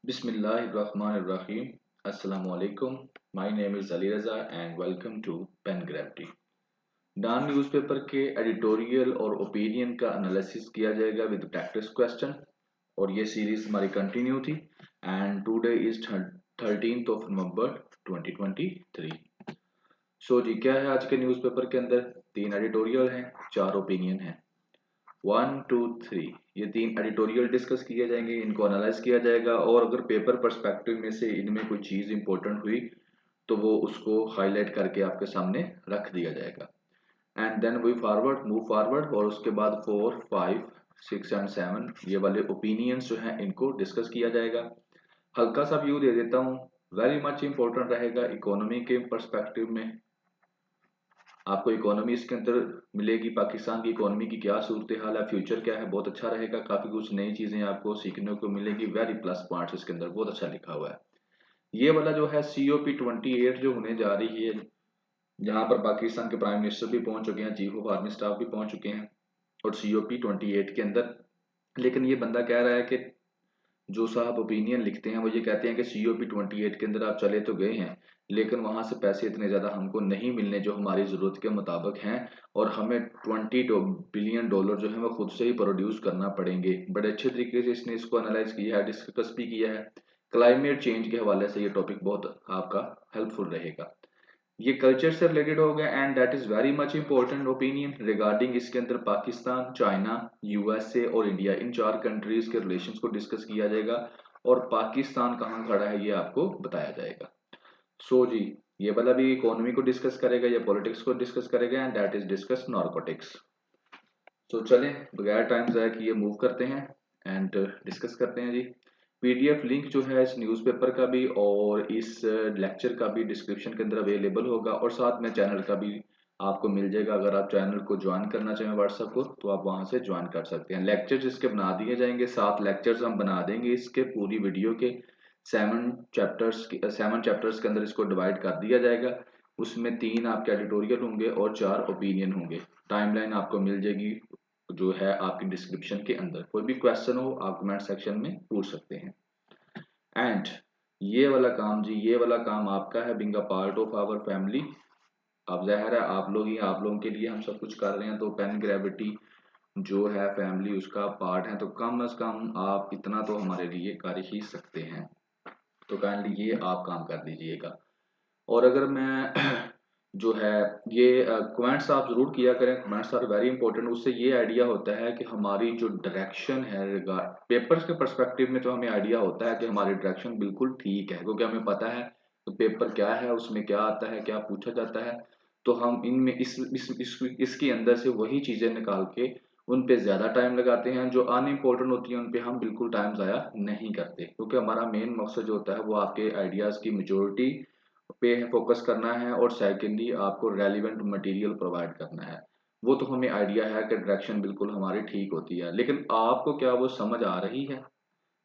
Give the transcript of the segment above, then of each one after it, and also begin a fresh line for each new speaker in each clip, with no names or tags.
Bismillahirrahmanirrahim. Assalamu alaikum. My name is Ali Raza and welcome to Pen Gravity. Dawn newspaper के editorial और opinion का analysis किया जाएगा with practice question और ये सीरीज हमारी कंटिन्यू थी and today is 13th of November 2023. सो जी क्या है आज के न्यूज़पेपर के अंदर 3 एडिटोरियल हैं, 4 ओपिनियन हैं। 1, 2, 3 ये 3 एडिटोरियल डिस्कस किए जाएंगे, इनको एनालाइज किया जाएगा और अगर पेपर पर्सपेक्टिव में से इनमें कोई चीज़ इंपॉर्टेंट हुई तो वो उसको हाईलाइट करके आपके सामने रख दिया जाएगा and then we move forward और उसके बाद 4, 5, 6 एंड 7 ये वाले ओपिनियंस जो हैं इनको डिस्कस किया जाएगा। हल्का सा व्यू दे देता हूँ, वेरी मच इंपॉर्टेंट रहेगा इकोनॉमी के पर्सपेक्टिव में। आपको इकोनॉमी इसके अंदर मिलेगी, पाकिस्तान की इकोनॉमी की क्या सूरत हाल है, फ्यूचर क्या है, बहुत अच्छा रहेगा। काफ़ी कुछ नई चीज़ें आपको सीखने को मिलेगी, वेरी प्लस पॉइंट्स इसके अंदर बहुत अच्छा लिखा हुआ है। ये वाला जो है COP28 जो होने जा रही है, जहाँ पर पाकिस्तान के प्राइम मिनिस्टर भी पहुंच चुके हैं, चीफ ऑफ आर्मी स्टाफ भी पहुंच चुके हैं और COP28 के अंदर। लेकिन ये बंदा कह रहा है कि जो साहब ओपिनियन लिखते हैं वो ये कहते हैं कि COP28 के अंदर आप चले तो गए हैं लेकिन वहां से पैसे इतने ज़्यादा हमको नहीं मिलने जो हमारी ज़रूरत के मुताबिक हैं और हमें 20 बिलियन डॉलर जो है वो खुद से ही प्रोड्यूस करना पड़ेंगे। बड़े अच्छे तरीके से इसने इसको एनालाइज किया है, डिस्कस भी किया है। क्लाइमेट चेंज के हवाले से ये टॉपिक बहुत आपका हेल्पफुल रहेगा। ये कल्चर से रिलेटेड हो गया and that is very much important opinion regarding इसके अंदर पाकिस्तान, चाइना, USA और इंडिया, इन 4 कंट्रीज के रिलेशंस को डिस्कस किया जाएगा और पाकिस्तान कहाँ खड़ा है ये आपको बताया जाएगा। सो जी ये वाला भी इकोनॉमी को डिस्कस करेगा, ये पॉलिटिक्स को डिस्कस करेगा and that is discuss narcotics. तो चलें बगैर टाइम ज़ाया किए मूव करते हैं एंड डिस्कस करते हैं जी। PDF लिंक जो है इस न्यूज़पेपर का भी और इस लेक्चर का भी डिस्क्रिप्शन के अंदर अवेलेबल होगा और साथ में चैनल का भी आपको मिल जाएगा। अगर आप चैनल को ज्वाइन करना चाहें व्हाट्सएप को तो आप वहां से ज्वाइन कर सकते हैं। लेक्चर्स इसके बना दिए जाएंगे, 7 लेक्चर्स हम बना देंगे इसके पूरी वीडियो के। 7 चैप्टर्स के अंदर इसको डिवाइड कर दिया जाएगा। उसमें 3 आपके एडिटोरियल होंगे और 4 ओपिनियन होंगे। टाइमलाइन आपको मिल जाएगी जो है आपकी डिस्क्रिप्शन के अंदर। कोई भी क्वेश्चन हो आप कमेंट सेक्शन में पूछ सकते हैं। एंड ये वाला काम जी, ये वाला काम आपका है being a part of our family. अब जाहिर है आप लोग ही, आप लोगों के लिए हम सब कुछ कर रहे हैं तो पेन ग्रेविटी जो है फैमिली उसका पार्ट है, तो कम से कम आप इतना तो हमारे लिए कर ही सकते हैं। तो काइंडली ये आप काम कर दीजिएगा। और अगर मैं जो है ये कमेंट्स आप जरूर किया करें, कमेंट्स आर वेरी इंपॉर्टेंट। उससे ये आइडिया होता है कि हमारी जो डायरेक्शन है पेपर्स के पर्सपेक्टिव में, तो हमें आइडिया होता है कि हमारी डायरेक्शन बिल्कुल ठीक है क्योंकि हमें पता है तो पेपर क्या है, उसमें क्या आता है, क्या पूछा जाता है। तो हम इनमें इसके अंदर से वही चीजें निकाल के उन पे ज्यादा टाइम लगाते हैं। जो अनइम्पोर्टेंट होती है उन पे हम बिल्कुल टाइम जाया नहीं करते क्योंकि हमारा मेन मकसद जो होता है वो आपके आइडियाज की मेजोरिटी पे फोकस करना है और सेकेंडली आपको रेलिवेंट मटेरियल प्रोवाइड करना है। वो तो हमें आइडिया है कि डायरेक्शन बिल्कुल हमारी ठीक होती है, लेकिन आपको क्या वो समझ आ रही है,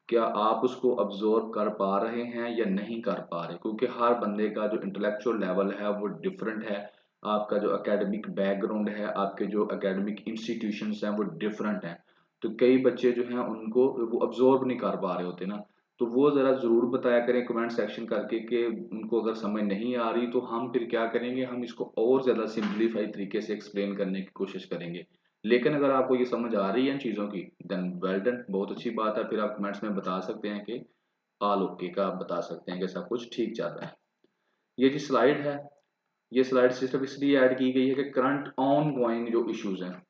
क्या आप उसको अब्जॉर्व कर पा रहे हैं या नहीं कर पा रहे? क्योंकि हर बंदे का जो इंटेलेक्चुअल लेवल है वो डिफरेंट है। आपका जो एकेडमिक बैकग्राउंड है, आपके जो एकेडमिक इंस्टीट्यूशंस हैं वो डिफरेंट हैं। तो कई बच्चे जो हैं उनको वो अब्जॉर्व नहीं कर पा रहे होते ना। तो वो ज़रा ज़रूर बताया करें कमेंट सेक्शन करके कि उनको अगर समझ नहीं आ रही तो हम फिर क्या करेंगे, हम इसको और ज़्यादा सिंप्लीफाई तरीके से एक्सप्लेन करने की कोशिश करेंगे। लेकिन अगर आपको ये समझ आ रही है इन चीज़ों की देन वेल डन, बहुत अच्छी बात है। फिर आप कमेंट्स में बता सकते हैं कि ऑल ओके का, आप बता सकते हैं कि सब कुछ ठीक चल रहा है। ये जी स्लाइड है, ये स्लाइड सिर्फ इसलिए ऐड की गई है कि करंट ऑन गोइंग जो इश्यूज हैं,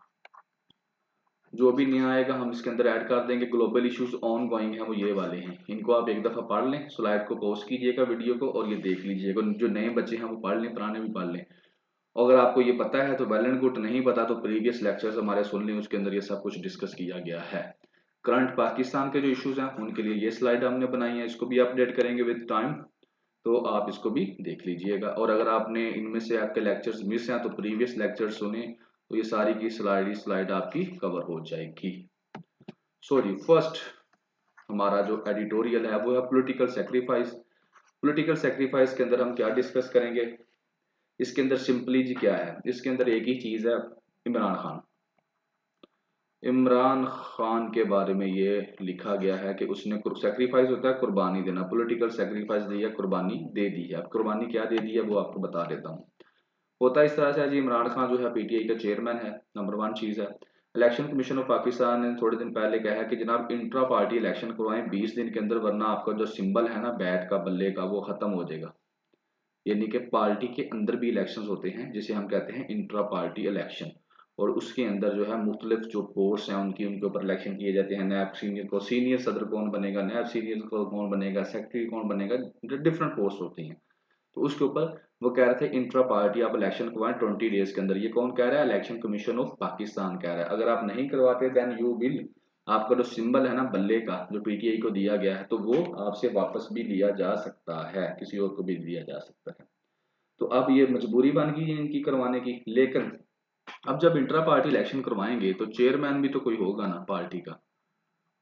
जो भी नया आएगा हम इसके अंदर ऐड कर देंगे। ग्लोबल इश्यूज ऑन गोइंग है वो ये वाले हैं, इनको आप एक दफ़ा पढ़ लें, स्लाइड को पॉज कीजिएगा वीडियो को और ये देख लीजिएगा। जो नए बच्चे हैं वो पढ़ लें, पुराने भी पढ़ लें। अगर आपको ये पता है तो वेल एंड गुड, नहीं पता तो प्रीवियस लेक्चर्स हमारे सुन लें, उसके अंदर ये सब कुछ डिस्कस किया गया है। करंट पाकिस्तान के जो इश्यूज हैं उनके लिए ये स्लाइड हमने बनाई है, इसको भी अपडेट करेंगे विद टाइम, तो आप इसको भी देख लीजिएगा। और अगर आपने इनमें से आपके लेक्चर्स मिस हैं तो प्रीवियस लेक्चर सुने तो ये सारी की स्लाइड आपकी कवर हो जाएगी। सॉरी, फर्स्ट हमारा जो एडिटोरियल है वो है पॉलिटिकल सेक्रीफाइस। पॉलिटिकल सेक्रीफाइस के अंदर हम क्या डिस्कस करेंगे, इसके अंदर सिंपली जी क्या है, इसके अंदर एक ही चीज है, इमरान खान। इमरान खान के बारे में ये लिखा गया है कि उसने सेक्रीफाइस होता है कुर्बानी देना, पॉलिटिकल सेक्रीफाइस दी है, कुर्बानी दे दी है। अब कुर्बानी क्या दे दी है वो आपको बता देता हूँ। होता इस तरह से है जी, इमरान खान जो है पीटीआई का चेयरमैन है, नंबर वन चीज़ है। इलेक्शन कमीशन ऑफ पाकिस्तान ने थोड़े दिन पहले कहा है कि जनाब इंट्रा पार्टी इलेक्शन करवाएं 20 दिन के अंदर, वरना आपका जो सिंबल है ना बैट का, बल्ले का, वो खत्म हो जाएगा। यानी कि पार्टी के अंदर भी इलेक्शंस होते हैं जिसे हम कहते हैं इंट्रा पार्टी इलेक्शन, और उसके अंदर जो है मुख्तलिफ जो पोस्ट हैं उनकी, उनके ऊपर इलेक्शन किए जाते हैं। नैब सीनियर को, सीनियर सदर कौन बनेगा, नैब सीनियर को कौन बनेगा, सेक्रेटरी कौन बनेगा, डिफरेंट पोस्ट होती हैं। तो उसके ऊपर वो कह रहे थे इंट्रा पार्टी आप इलेक्शन करवाएं 20 डेज के अंदर। ये कौन कह रहा है? इलेक्शन कमीशन ऑफ पाकिस्तान कह रहा है। अगर आप नहीं करवाते देन यू विल, आपका जो सिंबल है ना बल्ले का जो पीटीआई को दिया गया है, तो वो आपसे वापस भी लिया जा सकता है, किसी और को भी दिया जा सकता है। तो अब ये मजबूरी बन गई है इनकी करवाने की। लेकिन अब जब इंट्रा पार्टी इलेक्शन करवाएंगे तो चेयरमैन भी तो कोई होगा ना पार्टी का,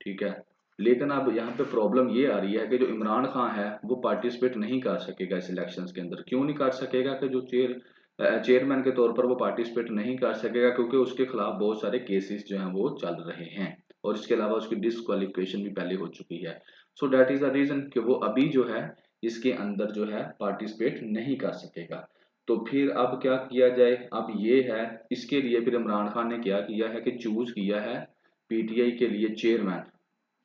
ठीक है। लेकिन अब यहाँ पे प्रॉब्लम ये आ रही है कि जो इमरान खान है वो पार्टिसिपेट नहीं कर सकेगा इस इलेक्शंस के अंदर। क्यों नहीं कर सकेगा? कि जो चेयरमैन के तौर पर वो पार्टिसिपेट नहीं कर सकेगा क्योंकि उसके खिलाफ बहुत सारे केसेस जो हैं वो चल रहे हैं, और इसके अलावा उसकी डिसक्वालिफिकेशन भी पहले हो चुकी है। So that is the reason कि वो अभी जो है इसके अंदर जो है पार्टिसिपेट नहीं कर सकेगा। तो फिर अब क्या किया जाए? अब ये है, इसके लिए फिर इमरान खान ने क्या किया है कि चूज किया है पीटीआई के लिए चेयरमैन।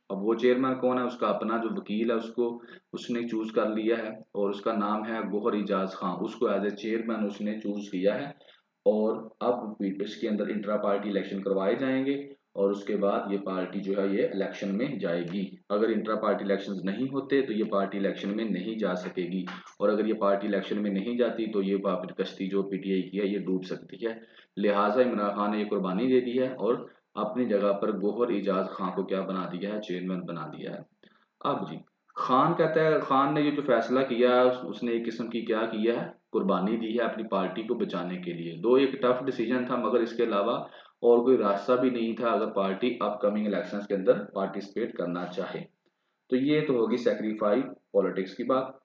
अब वो चेयरमैन कौन है? उसका अपना जो वकील है उसको उसने चूज कर लिया है, और उसका नाम है गौहर इजाज खान। उसको एज ए चेयरमैन उसने चूज किया है। और अब इसके अंदर इंट्रा पार्टी इलेक्शन करवाए जाएंगे, और उसके बाद ये पार्टी जो है ये इलेक्शन में जाएगी। अगर इंट्रा पार्टी इलेक्शन नहीं होते तो ये पार्टी इलेक्शन में नहीं जा सकेगी, और अगर ये पार्टी इलेक्शन में नहीं जाती तो ये कश्ती जो पीटीआई की है ये डूब सकती है। लिहाजा इमरान खान ने ये कुर्बानी दे दी है, और अपनी जगह पर गौहर इजाज खान को क्या बना दिया है? चेयरमैन बना दिया है। अब जी, खान कहता है, खान ने ये जो फैसला किया है उसने एक किस्म की क्या किया है? कुर्बानी दी है अपनी पार्टी को बचाने के लिए। दो एक टफ डिसीजन था, मगर इसके अलावा और कोई रास्ता भी नहीं था अगर पार्टी अपकमिंग इलेक्शंस के अंदर पार्टिसिपेट करना चाहे। तो ये तो होगी सेक्रीफाइस पॉलिटिक्स की बात।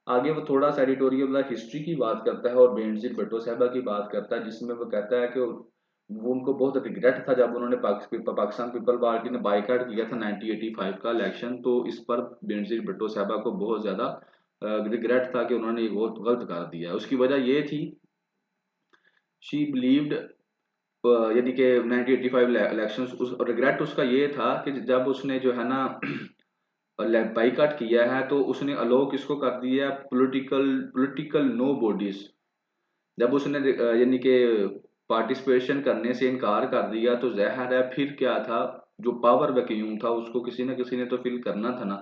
आगे वो थोड़ा सा एडिटोरियल हिस्ट्री की बात करता है और बेनजीर भुट्टो साहबा की बात करता है, जिसमें वो कहता है कि वो उनको बहुत रिग्रेट था जब उन्होंने पाकिस्तान पीपल पार्टी ने बाइकाट किया था 1985 का इलेक्शन। तो इस पर बेनजीर भुट्टो साहबा को बहुत ज्यादा रिग्रेट था कि उन्होंने ये बहुत गलत कर दिया। उसकी वजह ये थी, शी बिलीव्ड, यानी कि 1985 इलेक्शन, उस रिग्रेट उसका ये था कि जब उसने जो है ना बाइकाट किया है तो उसने अलो किसको कर दिया? Political political no bodies. जब उसने यानी कि पार्टिसिपेशन करने से इनकार कर दिया तो ज़ाहिर है फिर क्या था, जो पावर वैक्यूम था उसको किसी न किसी ने तो फिल करना था ना,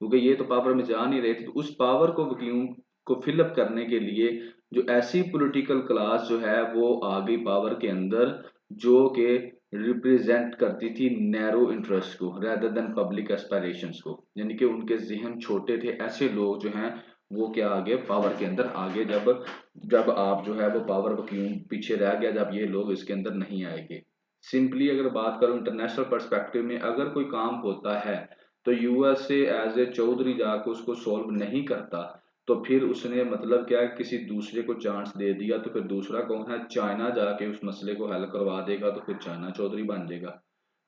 क्योंकि ये तो पावर में जा नहीं रहे थे। तो उस पावर को, वैक्यूम को फिलअप करने के लिए जो ऐसी पॉलिटिकल क्लास जो है वो आ गई पावर के अंदर, जो कि रिप्रेजेंट करती थी नैरो इंटरेस्ट को रेदर देन पब्लिक एस्पिरेशंस को। यानी कि उनके जहन छोटे थे, ऐसे लोग जो हैं वो क्या आ गए पावर के अंदर आ गए। जब जब आप जो है वो पावर वैक्यूम पीछे रह गया, जब ये लोग इसके अंदर नहीं आएंगे। सिंपली अगर बात करूं इंटरनेशनल पर्सपेक्टिव में, अगर कोई काम होता है तो यूएसए एज ए चौधरी जाकर उसको सॉल्व नहीं करता, तो फिर उसने मतलब क्या, किसी दूसरे को चांस दे दिया, तो फिर दूसरा कौन है? चाइना जाके उस मसले को हल करवा देगा, तो फिर चाइना चौधरी बन जाएगा।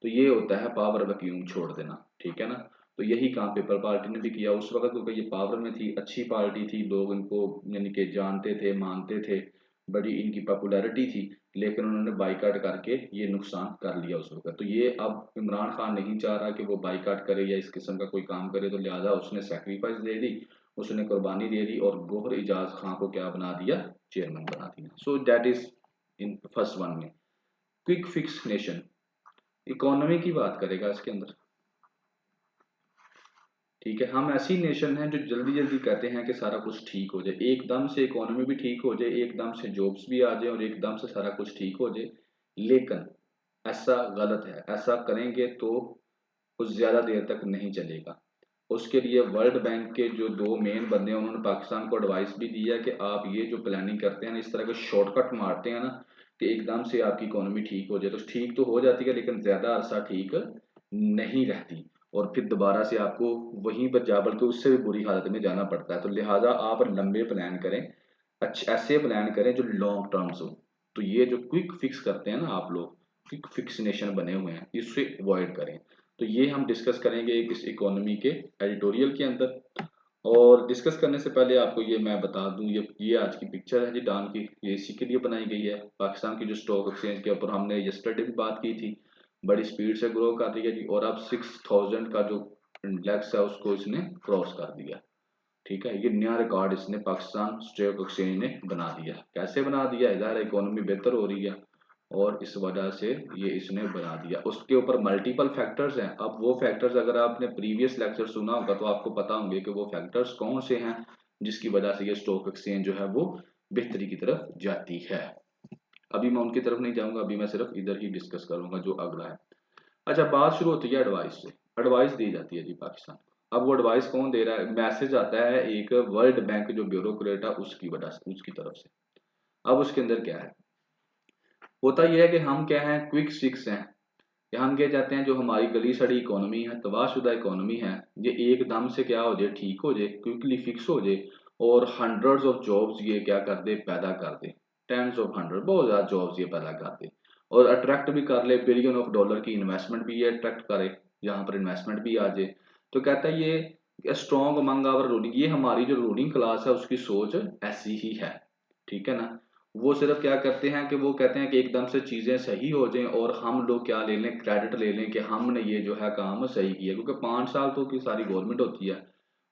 तो ये होता है पावर वैक्यूम छोड़ देना, ठीक है ना। तो यही काम पीपल पार्टी ने भी किया उस वक्त, क्योंकि ये पावर में थी, अच्छी पार्टी थी, लोग इनको यानी कि जानते थे, मानते थे, बड़ी इनकी पॉपुलैरिटी थी। लेकिन उन्होंने बाइकाट करके ये नुकसान कर लिया उस वक्त। तो ये अब इमरान खान नहीं चाह रहा कि वो बाइकाट करे या इस किस्म का कोई काम करे, तो लिहाजा उसने सेक्रीफाइस दे दी, उसने कुर्बानी दे दी, और गौहर इजाज खान को क्या बना दिया? चेयरमैन बना दिया। सो that is in first one में। क्विक फिक्स नेशन, इकोनॉमी की बात करेगा इसके अंदर, ठीक है। हम ऐसी नेशन हैं जो जल्दी जल्दी कहते हैं कि सारा कुछ ठीक हो जाए, एकदम से इकोनॉमी भी ठीक हो जाए, एकदम से जॉब्स भी आ जाए, और एकदम से सारा कुछ ठीक हो जाए। लेकिन ऐसा गलत है। ऐसा करेंगे तो कुछ ज्यादा देर तक नहीं चलेगा। उसके लिए वर्ल्ड बैंक के जो दो मेन बंदे हैं उन्होंने पाकिस्तान को एडवाइस भी दिया कि आप ये जो प्लानिंग करते हैं ना, इस तरह के शॉर्टकट मारते हैं ना, कि एकदम से आपकी इकोनॉमी ठीक हो जाए, तो ठीक तो हो जाती है लेकिन ज्यादा अरसा ठीक नहीं रहती, और फिर दोबारा से आपको वहीं पर जा, बल्कि उससे भी बुरी हालत में जाना पड़ता है। तो लिहाजा आप लंबे प्लान करें, अच्छे ऐसे प्लान करें जो लॉन्ग टर्म्स हो। तो ये जो क्विक फिक्स करते हैं ना आप लोग, फिक्सिनेशन बने हुए हैं, इससे अवॉइड करें। तो ये हम डिस्कस करेंगे इस इकोनॉमी के एडिटोरियल के अंदर। और डिस्कस करने से पहले आपको ये मैं बता दूं, ये आज की पिक्चर है जी डॉन की, ये इसी के लिए बनाई गई है। पाकिस्तान की जो स्टॉक एक्सचेंज के ऊपर हमने यस्टरडे भी बात की थी, बड़ी स्पीड से ग्रो कर रही है जी, और अब 6000 का जो इंडेक्स है उसको इसने क्रॉस कर दिया। ठीक है, ये नया रिकॉर्ड इसने पाकिस्तान स्टॉक एक्सचेंज ने बना दिया। कैसे बना दिया? इधर इकोनॉमी बेहतर हो रही है और इस वजह से ये इसने बना दिया। उसके ऊपर मल्टीपल फैक्टर्स हैं। अब वो फैक्टर्स अगर आपने प्रीवियस लेक्चर सुना होगा तो आपको पता होंगे कि वो फैक्टर्स कौन से हैं जिसकी वजह से ये स्टॉक एक्सचेंज जो है वो बेहतरी की तरफ जाती है। अभी मैं उनकी तरफ नहीं जाऊंगा, अभी मैं सिर्फ इधर ही डिस्कस करूंगा जो अगला है। अच्छा, बात शुरू होती है एडवाइस से। एडवाइस दी जाती है जी पाकिस्तान को। अब वो एडवाइस कौन दे रहा है? मैसेज आता है एक वर्ल्ड बैंक जो ब्यूरोक्रेट है उसकी वजह से, उसकी तरफ से। अब उसके अंदर क्या है? होता यह है कि हम क्या है, क्विक फिक्स हैं। कि हम क्या चाहते हैं, जो हमारी गली सड़ी इकोनॉमी है, तबाहशुदा इकोनॉमी है, ये एकदम से क्या हो जाए, ठीक हो जाए, क्विकली फिक्स हो जाए और हंड्रेड्स ऑफ जॉब्स ये क्या कर दे, पैदा कर दे। टेंस ऑफ हंड्रेड, बहुत ज्यादा जॉब्स ये पैदा कर दे और अट्रैक्ट भी कर ले, बिलियन ऑफ डॉलर की इन्वेस्टमेंट भी ये अट्रैक्ट करे, यहाँ पर इन्वेस्टमेंट भी आ जाए। तो कहता है ये स्ट्रॉन्ग अमंग आवर रूलिंग, ये हमारी जो रूलिंग क्लास है उसकी सोच ऐसी ही है। ठीक है ना? वो सिर्फ क्या करते हैं कि वो कहते हैं कि एकदम से चीजें सही हो जाएं और हम लोग क्या ले लें, क्रेडिट ले लें कि हमने ये जो है काम सही किया, क्योंकि 5 साल तो की सारी गवर्नमेंट होती है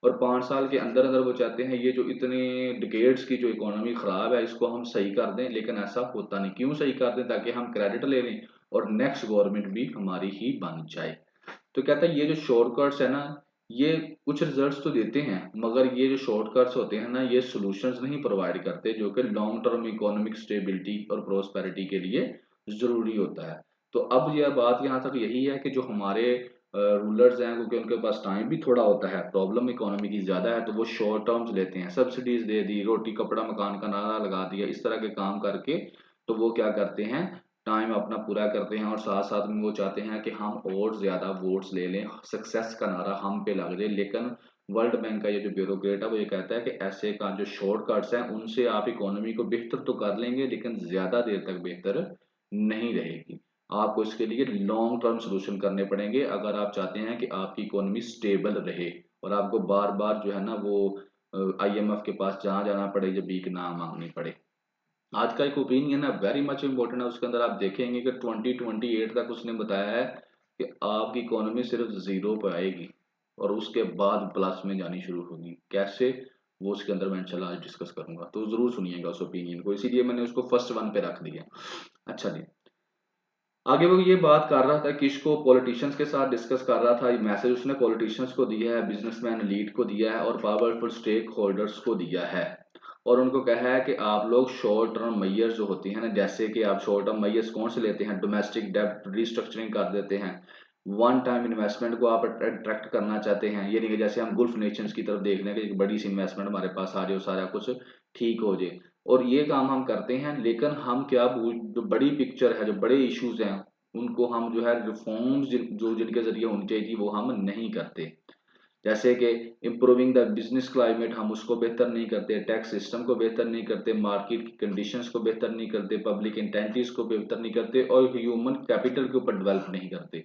और 5 साल के अंदर अंदर वो चाहते हैं ये जो इतने डिकेड्स की जो इकोनॉमी खराब है इसको हम सही कर दें। लेकिन ऐसा होता नहीं। क्यों सही कर दें? ताकि हम क्रेडिट ले लें और नेक्स्ट गवर्नमेंट भी हमारी ही बन जाए। तो कहता है ये जो शॉर्टकट्स है ना, ये कुछ रिजल्ट्स तो देते हैं मगर ये जो शॉर्टकट्स होते हैं ना, ये सॉल्यूशंस नहीं प्रोवाइड करते जो कि लॉन्ग टर्म इकोनॉमिक स्टेबिलिटी और प्रोस्पेरिटी के लिए जरूरी होता है। तो अब यह बात यहाँ तक यही है कि जो हमारे रूलर्स हैं, क्योंकि उनके पास टाइम भी थोड़ा होता है, प्रॉब्लम इकोनॉमी की ज्यादा है, तो वो शॉर्ट टर्म्स लेते हैं, सब्सिडीज दे दी, रोटी कपड़ा मकान का नारा लगा दिया, इस तरह के काम करके तो वो क्या करते हैं, टाइम अपना पूरा करते हैं और साथ साथ में वो चाहते हैं कि हम और ज्यादा वोट्स ले लें, सक्सेस का नारा हम पे लग जाए। लेकिन वर्ल्ड बैंक का ये जो ब्यूरोक्रेट है वो ये कहता है कि ऐसे का जो शॉर्टकट्स हैं उनसे आप इकोनॉमी को बेहतर तो कर लेंगे लेकिन ज्यादा देर तक बेहतर नहीं रहेगी। आपको इसके लिए लॉन्ग टर्म सोल्यूशन करने पड़ेंगे अगर आप चाहते हैं कि आपकी इकोनॉमी स्टेबल रहे और आपको बार बार जो है ना वो IMF के पास जहाँ जाना पड़े, जब भीख ना मांगनी पड़े। आज का एक ओपिनियन है, वेरी मच इंपॉर्टेंट है। उसके अंदर आप देखेंगे कि 2028 तक उसने बताया है कि आपकी इकोनॉमी सिर्फ जीरो पे आएगी और उसके बाद प्लस में जानी शुरू होगी। कैसे? वो उसके अंदर मैं इंशाल्लाह आज डिस्कस करूंगा, तो जरूर सुनिएगा उस ओपिनियन को, इसीलिए मैंने उसको फर्स्ट वन पे रख दिया। अच्छा जी, आगे वो ये बात कर रहा था, किसको, पॉलिटिशियंस के साथ डिस्कस कर रहा था। ये मैसेज उसने पॉलिटिशियंस को दिया है, बिजनेसमैन एलीट को दिया है और पावरफुल स्टेक होल्डर्स को दिया है। और उनको कहा है कि आप लोग शॉर्ट टर्म मैयर्स जो होती हैं ना, जैसे कि आप शॉर्ट टर्म मैयर्स कौन से लेते हैं, डोमेस्टिक डेब्ट रिस्ट्रक्चरिंग कर देते हैं, वन टाइम इन्वेस्टमेंट को आप अट्रैक्ट करना चाहते हैं। ये नहीं कि जैसे हम गुल्फ नेशंस की तरफ देख रहे हैं कि एक बड़ी सी इन्वेस्टमेंट हमारे पास आ जाए और सारा कुछ ठीक हो जाए, और ये काम हम करते हैं। लेकिन हम क्या जो बड़ी पिक्चर है, जो बड़े इश्यूज हैं, उनको हम जो है रिफॉर्म्स जो जिनके जरिए होनी चाहिए थी वो हम नहीं करते। जैसे कि इम्प्रूविंग द बिजनेस क्लाइमेट, हम उसको बेहतर नहीं करते, टैक्स सिस्टम को बेहतर नहीं करते, मार्केट की कंडीशंस को बेहतर नहीं करते, पब्लिक इंटेंटिव्स को बेहतर नहीं करते और ह्यूमन कैपिटल के ऊपर डेवलप नहीं करते,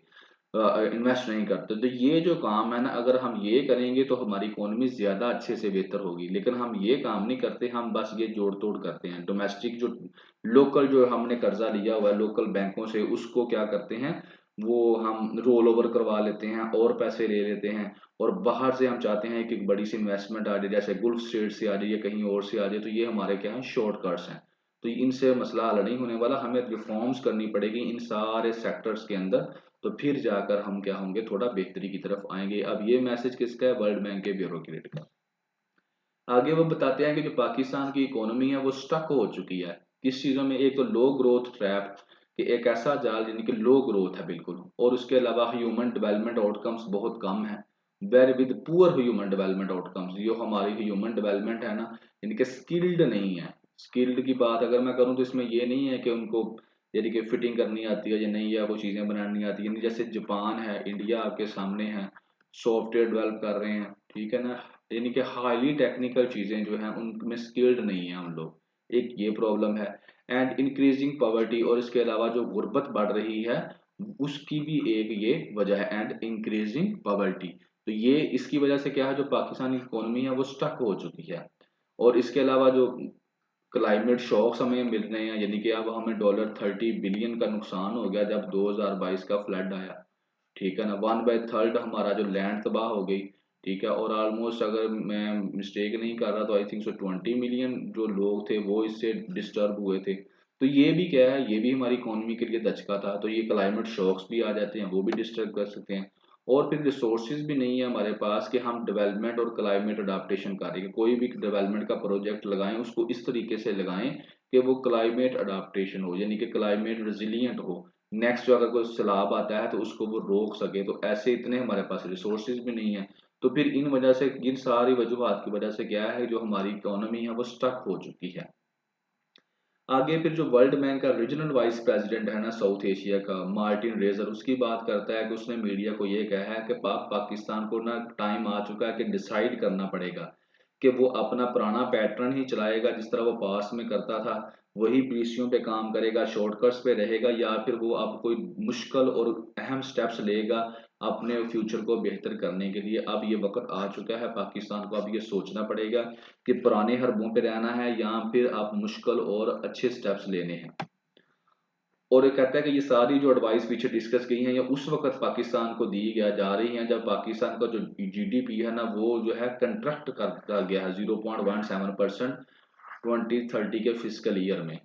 इन्वेस्ट नहीं करते। तो ये जो काम है ना, अगर हम ये करेंगे तो हमारी इकोनॉमी ज्यादा अच्छे से बेहतर होगी। लेकिन हम ये काम नहीं करते, हम बस ये जोड़ तोड़ करते हैं। डोमेस्टिक जो लोकल जो हमने कर्जा लिया हुआ है लोकल बैंकों से, उसको क्या करते हैं, वो हम रोल ओवर करवा लेते हैं और पैसे ले लेते हैं। और बाहर से हम चाहते हैं कि एक बड़ी सी इन्वेस्टमेंट आ जाए, जैसे गुल्फ स्टेट से आ जाए या कहीं और से आ जाए। तो ये हमारे क्या है, शॉर्टकट्स हैं। तो इनसे मसला हल नहीं होने वाला, हमें रिफॉर्म्स करनी पड़ेगी इन सारे सेक्टर्स के अंदर। तो फिर जाकर हम क्या होंगे, थोड़ा बेहतरी की तरफ आएंगे। अब ये मैसेज किसका है? वर्ल्ड बैंक के ब्यूरोक्रेट का। आगे वो बताते हैं कि जो पाकिस्तान की इकोनॉमी है वो स्टक हो चुकी है किस चीजों में, एक तो लो ग्रोथ ट्रैप, कि एक ऐसा जाल यानी कि लो ग्रोथ है बिल्कुल, और उसके अलावा ह्यूमन डेवलपमेंट आउटकम्स बहुत कम है, very with poor human development outcomes. जो हमारी ह्यूमन डेवलपमेंट है ना, यानी कि स्किल्ड नहीं है। स्किल्ड की बात अगर मैं करूं तो इसमें ये नहीं है कि उनको यानी कि फिटिंग करनी आती है या नहीं, या वो चीजें बनानी आती है, यानी जैसे जापान है, इंडिया आपके सामने है, सॉफ्टवेयर डेवलप कर रहे हैं, ठीक है ना, यानी कि हाईली टेक्निकल चीजें जो हैं उनमें स्किल्ड नहीं है हम लोग, एक ये प्रॉब्लम है। एंड इंक्रीजिंग पॉवर्टी, और इसके अलावा जो गुर्बत बढ़ रही है उसकी भी एक ये वजह है, एंड इंक्रीजिंग पॉवर्टी। तो ये इसकी वजह से क्या है, जो पाकिस्तानी इकोनॉमी है वो स्टक हो चुकी है। और इसके अलावा जो क्लाइमेट शॉक्स हमें मिल रहे हैं, यानी कि अब हमें $30 बिलियन का नुकसान हो गया जब 2022 का फ्लड आया, ठीक है ना। 1/3 हमारा जो लैंड तबाह हो गई, ठीक है। और ऑलमोस्ट अगर मैं मिस्टेक नहीं कर रहा तो आई थिंक सो 20 मिलियन जो लोग थे वो इससे डिस्टर्ब हुए थे। तो ये भी क्या है, ये भी हमारी इकोनॉमी के लिए दचका था। तो ये क्लाइमेट शॉक्स भी आ जाते हैं, वो भी डिस्टर्ब कर सकते हैं। और फिर रिसोर्सेज भी नहीं है हमारे पास कि हम डेवलपमेंट और क्लाइमेट अडाप्टेशन करें, कोई भी डेवलपमेंट का प्रोजेक्ट लगाएं उसको इस तरीके से लगाएं कि वो क्लाइमेट अडाप्टेशन हो, यानी कि क्लाइमेट रेजिलियंट हो। नेक्स्ट जो अगर कोई सैलाब आता है तो उसको वो रोक सके। तो ऐसे इतने हमारे पास रिसोर्सेज भी नहीं है। तो फिर इन वजह से, इन सारी वजूहात की वजह से क्या है, जो हमारी इकोनॉमी है वो स्टक हो चुकी है। आगे फिर जो वर्ल्ड बैंक का रीजनल वाइस प्रेसिडेंट है ना साउथ एशिया का, मार्टिन रेजर, उसकी बात करता है कि उसने मीडिया को ये कहा है कि पाकिस्तान को ना टाइम आ चुका है कि डिसाइड करना पड़ेगा कि वो अपना पुराना पैटर्न ही चलाएगा जिस तरह वो पास में करता था, वही पॉलिसियों पे काम करेगा, शॉर्टकट्स पे रहेगा, या फिर वो अब कोई मुश्किल और अहम स्टेप्स लेगा अपने फ्यूचर को बेहतर करने के लिए। अब ये वक्त आ चुका है पाकिस्तान को, अब ये सोचना पड़ेगा कि पुराने हरबों पे रहना है या फिर आप मुश्किल और अच्छे स्टेप्स लेने हैं। और ये कहता है कि ये सारी जो एडवाइस पीछे डिस्कस की है, ये उस वक्त पाकिस्तान को दी गया जा रही है जब पाकिस्तान का जो जीडीपी है ना वो जो है कंट्रैक्ट करता गया है 0.17% 2030 के फिजिकल ईयर में।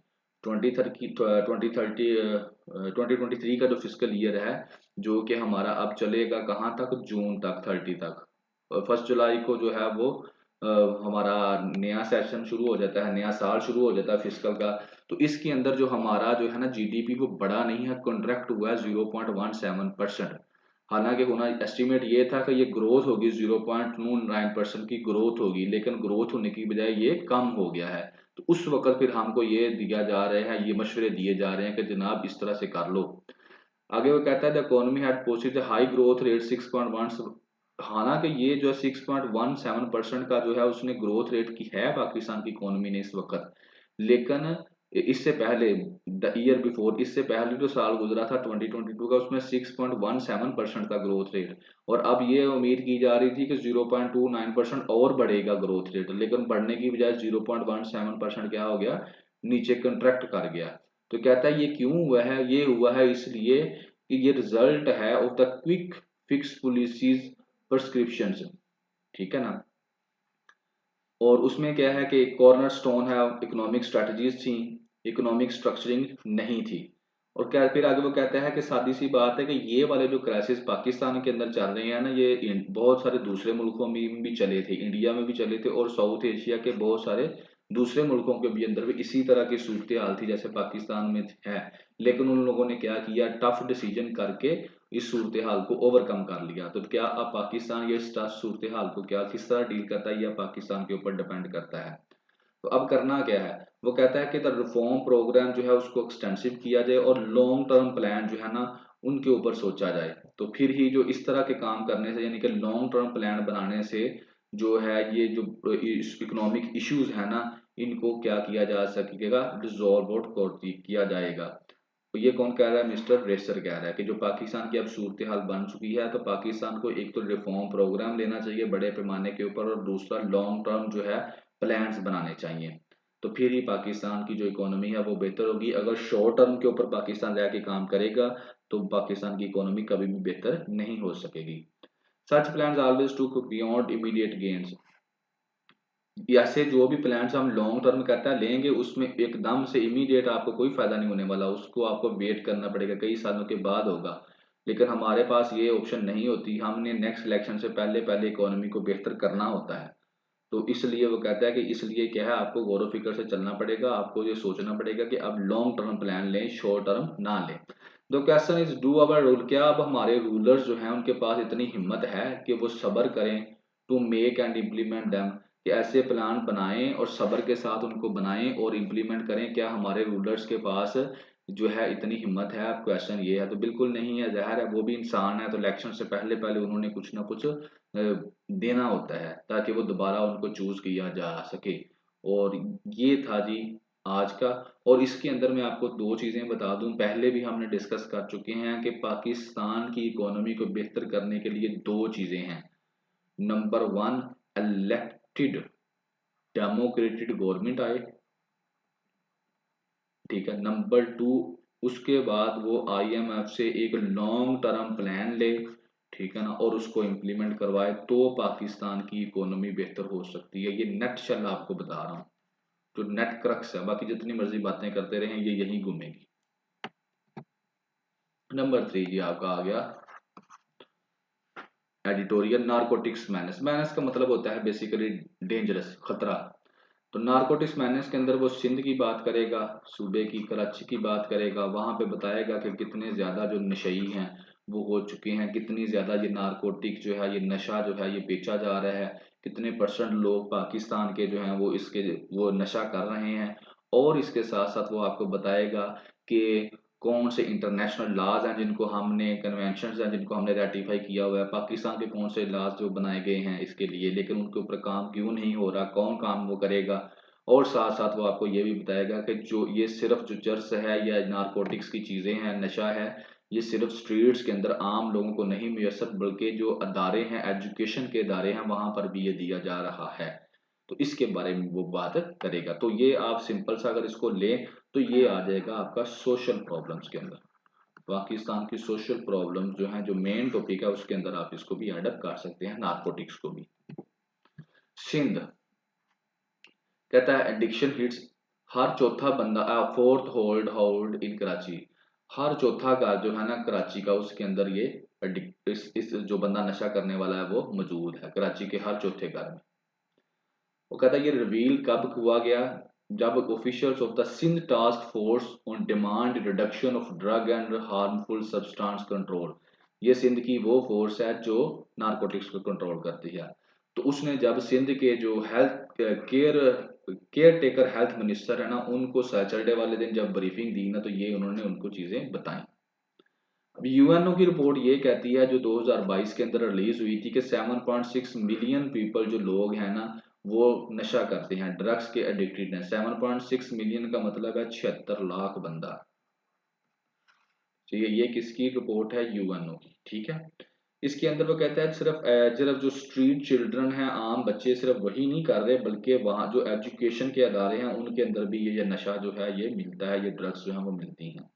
2023 का जो फिजिकल ईयर है, जो कि हमारा अब चलेगा कहाँ तक, जून तक, 30 तक। 1 जुलाई को जो है वो अ, हमारा नया सेशन शुरू हो जाता है, नया साल शुरू हो जाता है फिजिकल का। तो इसके अंदर जो हमारा जो है ना जीडीपी वो बढ़ा नहीं है, कॉन्ट्रैक्ट हुआ है 0.17%। हालांकि होना एस्टिमेट ये था कि ये ग्रोथ होगी 0.29% की ग्रोथ होगी, लेकिन ग्रोथ होने की बजाय ये कम हो गया है। तो उस वक्त फिर हमको ये दिया जा रहा है, ये मशवरे दिए जा रहे हैं कि जनाब इस तरह से कर लो। आगे वो कहता है the economy had posted high growth rate 6.1। हालांकि ये जो 6.17% का जो है उसने ग्रोथ रेट की है पाकिस्तान की इकोनॉमी ने इस वक्त, लेकिन इससे पहले द ईयर बिफोर, इससे पहले जो साल गुजरा था 2022 का, उसमें 6.17% का ग्रोथ रेट। और अब ये उम्मीद की जा रही थी कि 0.29% और बढ़ेगा ग्रोथ रेट, लेकिन बढ़ने की बजाय 0.17% क्या हो गया, नीचे कंट्रैक्ट कर गया। तो कहता है ये क्यों हुआ है, ये हुआ है इसलिए कि ये रिजल्ट है of the quick fix policies prescriptions, ठीक है ना। और उसमें क्या है कि कॉर्नर स्टोन है, इकोनॉमिक स्ट्रेटजीज थी, इकोनॉमिक स्ट्रक्चरिंग नहीं थी। और क्या फिर आगे वो कहता है कि सादी सी बात है कि ये वाले जो क्राइसिस पाकिस्तान के अंदर चल रहे हैं ना, ये बहुत सारे दूसरे मुल्कों में भी चले थे, इंडिया में भी चले थे, और साउथ एशिया के बहुत सारे दूसरे मुल्कों के भी अंदर भी इसी तरह की सूरत हाल थी जैसे पाकिस्तान में है। लेकिन उन लोगों ने क्या किया, टफ डिसीजन करके इस सूरत हाल को ओवरकम कर लिया। तो क्या अब पाकिस्तान ये सूरत हाल को क्या किस तरह डील करता है, या पाकिस्तान के ऊपर डिपेंड करता है। तो अब करना क्या है, वो कहता है कि द रिफॉर्म प्रोग्राम जो है उसको एक्सटेंसिव किया जाए और लॉन्ग टर्म प्लान जो है ना उनके ऊपर सोचा जाए। तो फिर ही जो इस तरह के काम करने से, यानी कि लॉन्ग टर्म प्लान बनाने से जो है ये जो इकोनॉमिक इश्यूज है ना, इनको क्या किया जा सकेगा, रिजॉल्व आउट किया जाएगा। तो ये कौन कह रहा है, मिस्टर रेसर कह रहा है कि जो पाकिस्तान की अब सूरत हाल बन चुकी है, तो पाकिस्तान को एक तो रिफॉर्म प्रोग्राम लेना चाहिए बड़े पैमाने के ऊपर, और दूसरा लॉन्ग टर्म जो है प्लान्स बनाने चाहिए। तो फिर ही पाकिस्तान की जो इकोनॉमी है वो बेहतर होगी। अगर शॉर्ट टर्म के ऊपर पाकिस्तान रह के काम करेगा तो पाकिस्तान की इकोनॉमी कभी भी बेहतर नहीं हो सकेगी। Such plans always to beyond immediate gains. ऐसे जो भी प्लान्स हम लॉन्ग टर्म करता है लेंगे उसमें एकदम से इमीडिएट आपको कोई फायदा नहीं होने वाला, उसको आपको वेट करना पड़ेगा, कई सालों के बाद होगा। लेकिन हमारे पास ये ऑप्शन नहीं होती, हमने नेक्स्ट इलेक्शन से पहले पहले इकोनॉमी को बेहतर करना होता है। तो इसलिए वो कहता है कि इसलिए क्या है, आपको गौर फिक्र से चलना पड़ेगा, आपको ये सोचना पड़ेगा कि अब लॉन्ग टर्म प्लान लें, शॉर्ट टर्म ना लें। The question is do our rule, क्या अब हमारे रूलर्स जो हैं उनके पास इतनी हिम्मत है कि वो सब्र करें, to make and implement them, कि ऐसे प्लान बनाएं और सब्र के साथ उनको बनाएं और इम्प्लीमेंट करें। क्या हमारे रूलर्स के पास जो है इतनी हिम्मत है, अब क्वेश्चन ये है। तो बिल्कुल नहीं है, ज़ाहिर है वो भी इंसान है, तो इलेक्शन से पहले पहले उन्होंने कुछ ना कुछ देना होता है ताकि वो दोबारा उनको चूज किया जा सके। और ये था जी आज का। और इसके अंदर मैं आपको दो चीजें बता दूं, पहले भी हमने डिस्कस कर चुके हैं कि पाकिस्तान की इकोनॉमी को बेहतर करने के लिए दो चीजें हैं। Number one, elected democratic government आए, ठीक है। नंबर टू, उसके बाद वो आईएमएफ से एक लॉन्ग टर्म प्लान ले, ठीक है ना, और उसको इम्प्लीमेंट करवाए, तो पाकिस्तान की इकोनॉमी बेहतर हो सकती है। ये नेट शल आपको बता रहा हूँ, जो नेट क्रक्स है, बाकी जितनी मर्जी बातें करते रहे ये यही घूमेगी। नंबर थ्री जी आपका आ गया एडिटोरियल नारकोटिक्स मैनेस। मैनेस का मतलब होता है बेसिकली डेंजरस, खतरा। तो नारकोटिक्स मैनेस के अंदर वो सिंध की बात करेगा, सूबे की कराची की बात करेगा, वहां पे बताएगा कि कितने ज्यादा जो नशई हैं वो हो चुके हैं, कितनी ज्यादा ये नारकोटिक जो है, ये नशा जो है ये बेचा जा रहा है, कितने परसेंट लोग पाकिस्तान के जो हैं वो इसके वो नशा कर रहे हैं। और इसके साथ साथ वो आपको बताएगा कि कौन से इंटरनेशनल लॉज हैं जिनको हमने, कन्वेंशन हैं जिनको हमने रेटिफाई किया हुआ है, पाकिस्तान के कौन से लॉज जो बनाए गए हैं इसके लिए, लेकिन उनके ऊपर काम क्यों नहीं हो रहा, कौन काम वो करेगा। और साथ साथ वो आपको ये भी बताएगा कि जो ये सिर्फ जो चर्स है या नारकोटिक्स की चीज़ें हैं, नशा है, ये सिर्फ स्ट्रीट्स के अंदर आम लोगों को नहीं मुयसर, बल्कि जो अदारे हैं, एजुकेशन के अदारे हैं, वहां पर भी ये दिया जा रहा है। तो इसके बारे में वो बात करेगा। तो ये आप सिंपल सा अगर इसको लें तो ये आ जाएगा आपका सोशल प्रॉब्लम्स के अंदर। पाकिस्तान की सोशल प्रॉब्लम जो है, जो मेन टॉपिक है, उसके अंदर आप इसको भी एडअप कर सकते हैं, नारकोटिक्स को भी। सिंध कहता है एडिक्शन हिट्स हर चौथा बंदा, fourth hold hold in Karachi. हर चौथा घर जो है ना कराची का, उसके अंदर ये इस जो बंदा नशा करने वाला है वो मौजूद है, कराची के हर चौथे घर में। वो कहता है ये रिवील कब हुआ गया, जब officials of the Sindh task force on demand reduction of drug and harmful substance control, ये सिंध की वो फोर्स है जो नारकोटिक्स को कंट्रोल करती है। तो उसने जब सिंध के जो health care care taker health minister है ना, उनको सैटरडे वाले दिन जब ब्रीफिंग दी ना, तो ये उन्होंने उनको चीजें बताई। अब यूएनओ की रिपोर्ट ये कहती है, जो 2022 के अंदर रिलीज हुई थी, कि 7.6 मिलियन पीपल जो लोग हैं ना वो नशा करते हैं, ड्रग्स के एडिक्टेड हैं। 7.6 मिलियन का मतलब है 76 लाख बंदा। ठीक है, ये किसकी रिपोर्ट है, यूएनओ की, ठीक है। इसके अंदर वो कहता है सिर्फ सिर्फ जो स्ट्रीट चिल्ड्रन हैं, आम बच्चे, सिर्फ वही नहीं कर रहे, बल्कि वहाँ जो एजुकेशन के अदारे हैं उनके अंदर भी ये नशा जो है ये मिलता है, ये ड्रग्स जो है वो मिलती हैं।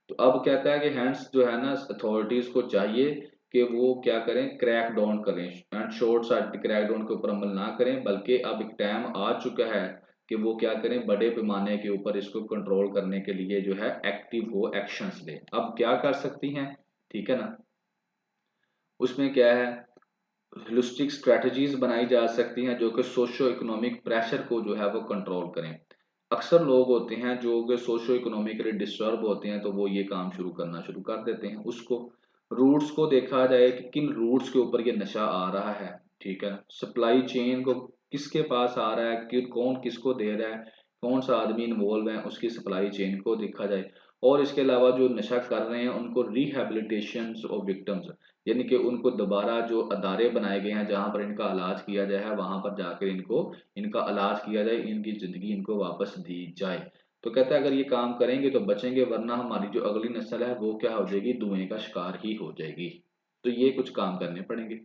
तो अब कहता है कि हैंड्स जो है ना, अथॉरिटीज को चाहिए कि वो क्या करें, क्रैक डाउन करें, and short side crack down के ऊपर अमल ना करें, बल्कि अब एक टाइम आ चुका है कि वो क्या करें, बड़े पैमाने के ऊपर इसको कंट्रोल करने के लिए जो है एक्टिव हो, एक्शंस ले। अब क्या कर सकती हैं, ठीक है ना, उसमें क्या है, होलिस्टिक स्ट्रेटजीज बनाई जा सकती हैं जो कि सोशो इकोनॉमिक प्रेशर को जो है वो कंट्रोल करें। अक्सर लोग होते हैं जो कि सोशो इकोनॉमिकली डिस्टर्ब होते हैं, तो वो ये काम शुरू करना शुरू कर देते हैं। उसको रूट्स को देखा जाए कि किन रूट्स के ऊपर ये नशा आ रहा है, ठीक है, सप्लाई चेन को किसके पास आ रहा है, कि कौन किसको दे रहा है, कौन सा आदमी इन्वॉल्व है, उसकी सप्लाई चेन को देखा जाए। और इसके अलावा जो नशा कर रहे हैं उनको रिहेबिलिटेशन ऑफ विक्टिम्स, यानी कि उनको दोबारा जो अदारे बनाए गए हैं जहां पर इनका इलाज किया जाए है, वहां पर जाकर इनको इनका इलाज किया जाए, इनकी जिंदगी इनको वापस दी जाए। तो कहता है अगर ये काम करेंगे तो बचेंगे, वरना हमारी जो अगली नस्ल है वो क्या हो जाएगी, धुएं का शिकार ही हो जाएगी। तो ये कुछ काम करने पड़ेंगे।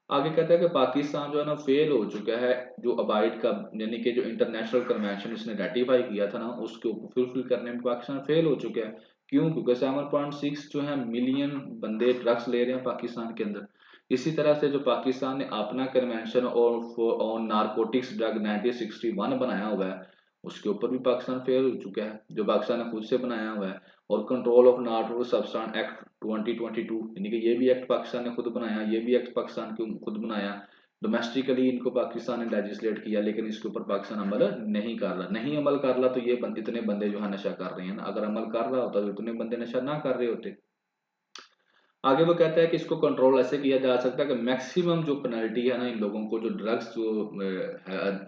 आगे कहता है कि पाकिस्तान जो है ना फेल हो चुका है, जो अबाइड का, यानी कि जो इंटरनेशनल कन्वेंशन इसने रेटिफाई किया था ना, उसके ऊपर फुलफिल करने में पाकिस्तान फेल हो चुका है। क्यों? क्योंकि 7.6 जो है मिलियन बंदे ड्रग्स ले रहे हैं पाकिस्तान के अंदर। इसी तरह से जो पाकिस्तान ने अपना कन्वेंशन और ऑन नारकोटिक्स ड्रग 1961 बनाया हुआ है, उसके ऊपर भी पाकिस्तान फेल हो चुका है, जो पाकिस्तान ने खुद से बनाया हुआ है। और control of narcotic substance act 2022, यानी कि ये भी एक्ट पाकिस्तान ने खुद बनाया, ये भी एक्ट पाकिस्तान के खुद बनाया। डोमेस्टिकली इनको पाकिस्तान ने लेजिस्लेट किया, लेकिन इसके ऊपर पाकिस्तान अमल नहीं कर रहा, नहीं अमल कर रहा, तो ये इतने बंदे जो है नशा कर रहे हैं ना। अगर अमल कर रहा होता तो इतने बंदे नशा ना कर रहे होते। आगे वो कहता है कि इसको कंट्रोल ऐसे किया जा सकता है कि मैक्सिमम जो पेनल्टी है ना, इन लोगों को जो ड्रग्स जो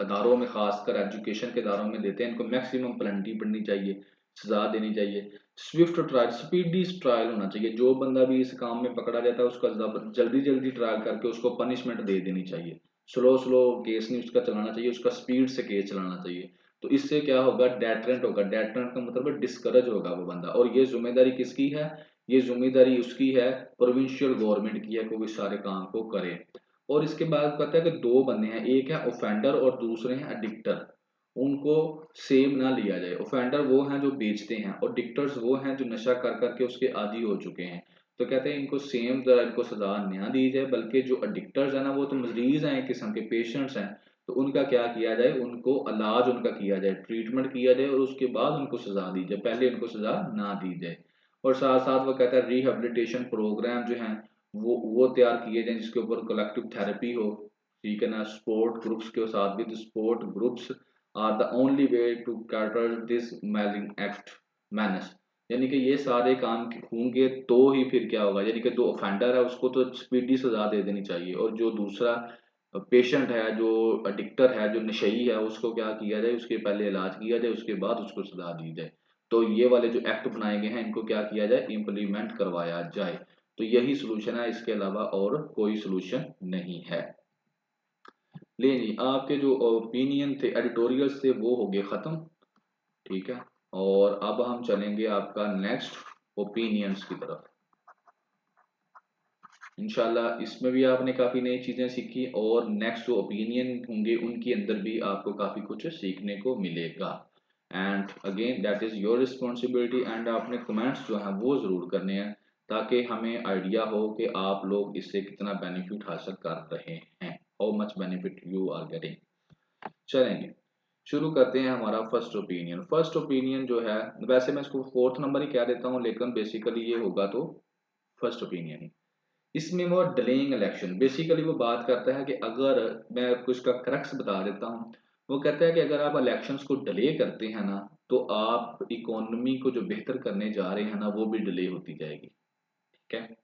अदारों में, खासकर एजुकेशन के अदारों में देते हैं, इनको मैक्सिमम पेनल्टी पड़नी चाहिए, सजा देनी चाहिए। स्विफ्ट ट्रायल, स्पीडी ट्रायल होना चाहिए, जो बंदा भी इस काम में पकड़ा जाता है उसका जल्दी जल्दी ट्रायल करके उसको पनिशमेंट दे देनी चाहिए। स्लो स्लो केस नहीं उसका चलाना चाहिए, उसका स्पीड से केस चलाना चाहिए। तो इससे क्या होगा, डेटरेंट होगा। डेटरेंट का मतलब डिस्करेज होगा वो बंदा। और ये जिम्मेदारी किसकी है, ये जिम्मेदारी उसकी है, प्रोविंशियल गवर्नमेंट की है, कोई सारे काम को करे। और इसके बाद कहता है कि दो बंदे हैं, एक है ऑफेंडर और दूसरे हैं एडिक्टर। उनको सेम ना लिया जाए। ऑफेंडर वो हैं जो बेचते हैं और डिक्टर्स वो हैं जो नशा कर करके उसके आदी हो चुके हैं। तो कहते हैं इनको सेम तरह इनको सजा ना दी जाए, बल्कि जो एडिक्टर्स है ना वो तो मरीज हैं, एक किस्म के पेशेंट्स हैं, तो उनका क्या किया जाए, उनको इलाज उनका किया जाए, ट्रीटमेंट किया जाए और उसके बाद उनको सजा दी जाए, पहले उनको सजा ना दी जाए। और साथ साथ वो कहता है रिहेबिलिटेशन प्रोग्राम जो हैं वो तैयार किए जाएं, जिसके ऊपर कलेक्टिव थेरेपी हो, ठीक है ना। स्पोर्ट ग्रुप्स के साथ भी, sport groups are the only way to cater this mailing act menace. यानी कि ये सारे काम होंगे तो ही फिर क्या होगा, यानी कि जो ऑफेंडर है उसको तो स्पीडी सजा दे देनी चाहिए, और जो दूसरा पेशेंट है, जो एडिक्टर है, जो नशई है, उसको क्या किया जाए, उसके पहले इलाज किया जाए, उसके बाद उसको सजा दी जाए। तो ये वाले जो एक्ट बनाए गए हैं इनको क्या किया जाए, इम्प्लीमेंट करवाया जाए। तो यही सोल्यूशन है, इसके अलावा और कोई सोल्यूशन नहीं है। लेकिन आपके जो ओपिनियन थे, एडिटोरियल्स थे, वो हो गए खत्म, ठीक है। और अब हम चलेंगे आपका नेक्स्ट ओपिनियंस की तरफ। इंशाल्लाह इसमें भी आपने काफ़ी नई चीज़ें सीखी, और नेक्स्ट जो ओपिनियन होंगे उनके अंदर भी आपको काफ़ी कुछ सीखने को मिलेगा। And again that is your responsibility, and आपने कमेंट्स जो हैं वो ज़रूर करने हैं, ताकि हमें आइडिया हो कि आप लोग इससे कितना बेनिफिट हासिल कर रहे हैं, how much benefit you are getting. चलेंगे, शुरू करते हैं हमारा फर्स्ट ओपिनियन। फर्स्ट ओपिनियन जो है, वैसे मैं इसको फोर्थ नंबर ही कह देता हूँ, लेकिन बेसिकली ये होगा तो फर्स्ट ओपिनियन ही। इसमें वो डिलेइंग इलेक्शन, बेसिकली वो बात करता है कि अगर मैं आपको इसका क्रक्स बता देता हूँ, वो कहता है कि अगर आप इलेक्शंस को डिले करते हैं ना, तो आप इकोनॉमी को जो बेहतर करने जा रहे हैं ना, वो भी डिले होती जाएगी, ठीक है।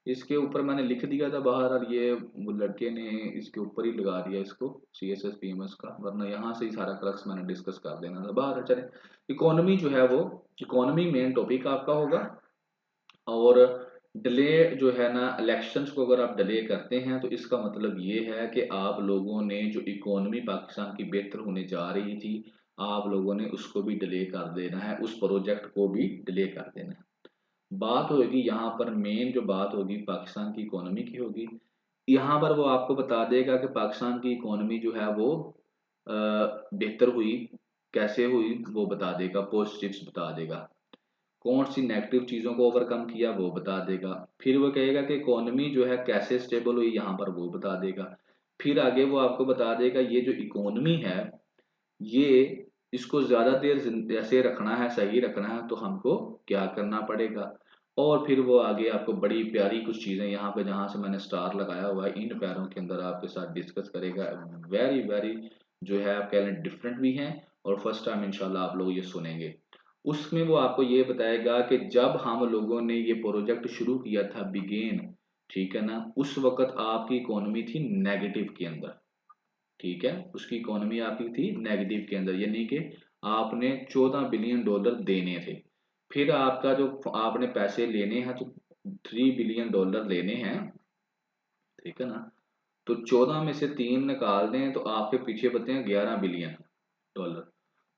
इसके ऊपर मैंने लिख दिया था बाहर, और ये वो लड़के ने इसके ऊपर ही लगा दिया इसको, C S S P M S का, वरना यहाँ से ही सारा क्रक्स मैंने डिस्कस कर देना था बाहर। चले, इकोनॉमी जो है वो, इकोनॉमी मेन टॉपिक आपका होगा। और डिले जो है ना, इलेक्शंस को अगर आप डिले करते हैं तो इसका मतलब ये है कि आप लोगों ने जो इकोनॉमी पाकिस्तान की बेहतर होने जा रही थी, आप लोगों ने उसको भी डिले कर देना है, उस प्रोजेक्ट को भी डिले कर देना है। बात होगी यहाँ पर, मेन जो बात होगी पाकिस्तान की इकोनॉमी की होगी। यहाँ पर वो आपको बता देगा कि पाकिस्तान की इकोनॉमी जो है वो बेहतर हुई, कैसे हुई वो बता देगा, पॉजिटिव्स बता देगा। कौन सी नेगेटिव चीज़ों को ओवरकम किया वो बता देगा। फिर वो कहेगा कि इकोनॉमी जो है कैसे स्टेबल हुई, यहाँ पर वो बता देगा। फिर आगे वो आपको बता देगा ये जो इकोनॉमी है, ये इसको ज़्यादा देर ऐसे रखना है, सही रखना है, तो हमको क्या करना पड़ेगा। और फिर वो आगे आपको बड़ी प्यारी कुछ चीज़ें यहाँ पे, जहाँ से मैंने स्टार लगाया हुआ है, इन पैरों के अंदर आपके साथ डिस्कस करेगा। वेरी वेरी जो है आप कह लें डिफरेंट भी हैं, और फर्स्ट टाइम इंशाल्लाह आप लोग ये सुनेंगे। उसमें वो आपको ये बताएगा कि जब हम लोगों ने ये प्रोजेक्ट शुरू किया था, बिगेन, ठीक है ना, उस वक्त आपकी इकोनॉमी थी नेगेटिव के अंदर, ठीक है, उसकी इकोनॉमी आपकी थी नेगेटिव के अंदर, यानी कि आपने 14 बिलियन डॉलर देने थे। फिर आपका जो आपने पैसे लेने हैं, तो 3 बिलियन डॉलर लेने हैं, ठीक है ना। तो 14 में से 3 निकाल दें तो आपके पीछे बचते हैं 11 बिलियन डॉलर।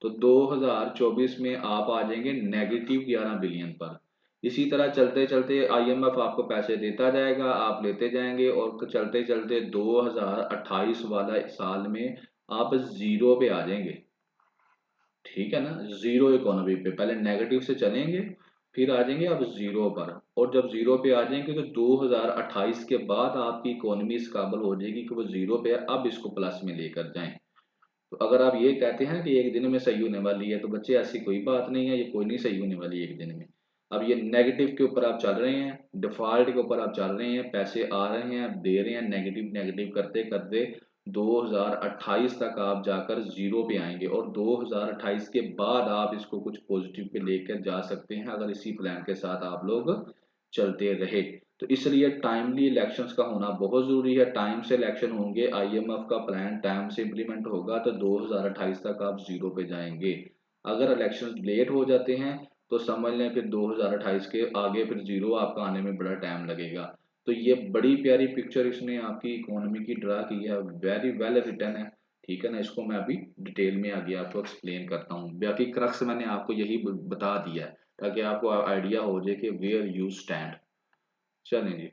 तो 2024 में आप आ जाएंगे नेगेटिव 11 बिलियन पर। इसी तरह चलते चलते आईएमएफ आपको पैसे देता जाएगा, आप लेते जाएंगे, और चलते चलते 2028 वाला साल में आप जीरो पे आ जाएंगे, ठीक है ना। जीरो इकोनॉमी पे, पहले नेगेटिव से चलेंगे, फिर आ जाएंगे आप जीरो पर। और जब जीरो पे आ जाएंगे तो 2028 के बाद आपकी इकोनॉमी इस काबिल हो जाएगी कि वो जीरो पे है, अब इसको प्लस में लेकर जाएं। तो अगर आप ये कहते हैं कि एक दिन में सही होने वाली है, तो बच्चे ऐसी कोई बात नहीं है, ये कोई नहीं सही होने वाली एक दिन में। अब ये नेगेटिव के ऊपर आप चल रहे हैं, डिफॉल्ट के ऊपर आप चल रहे हैं, पैसे आ रहे हैं, आप दे रहे हैं, नेगेटिव नेगेटिव करते करते 2028 तक आप जाकर जीरो पे आएंगे, और 2028 के बाद आप इसको कुछ पॉजिटिव पे लेकर जा सकते हैं, अगर इसी प्लान के साथ आप लोग चलते रहे। तो इसलिए टाइमली इलेक्शंस का होना बहुत ज़रूरी है। टाइम से इलेक्शन होंगे, आईएमएफ का प्लान टाइम से इम्प्लीमेंट होगा, तो 2028 तक आप जीरो पे जाएंगे। अगर इलेक्शंस लेट हो जाते हैं तो समझ लें फिर 2028 के आगे फिर जीरो आपका आने में बड़ा टाइम लगेगा। तो ये बड़ी प्यारी पिक्चर इसने आपकी इकोनॉमी की ड्रा की है, वेरी वेल रिटर्न है, ठीक है ना। इसको मैं अभी डिटेल में आगे आपको एक्सप्लेन करता हूँ, बाकी क्रक्स मैंने आपको यही बता दिया है ताकि आपको आइडिया हो जाए कि वेयर यू स्टैंड। चलें जी।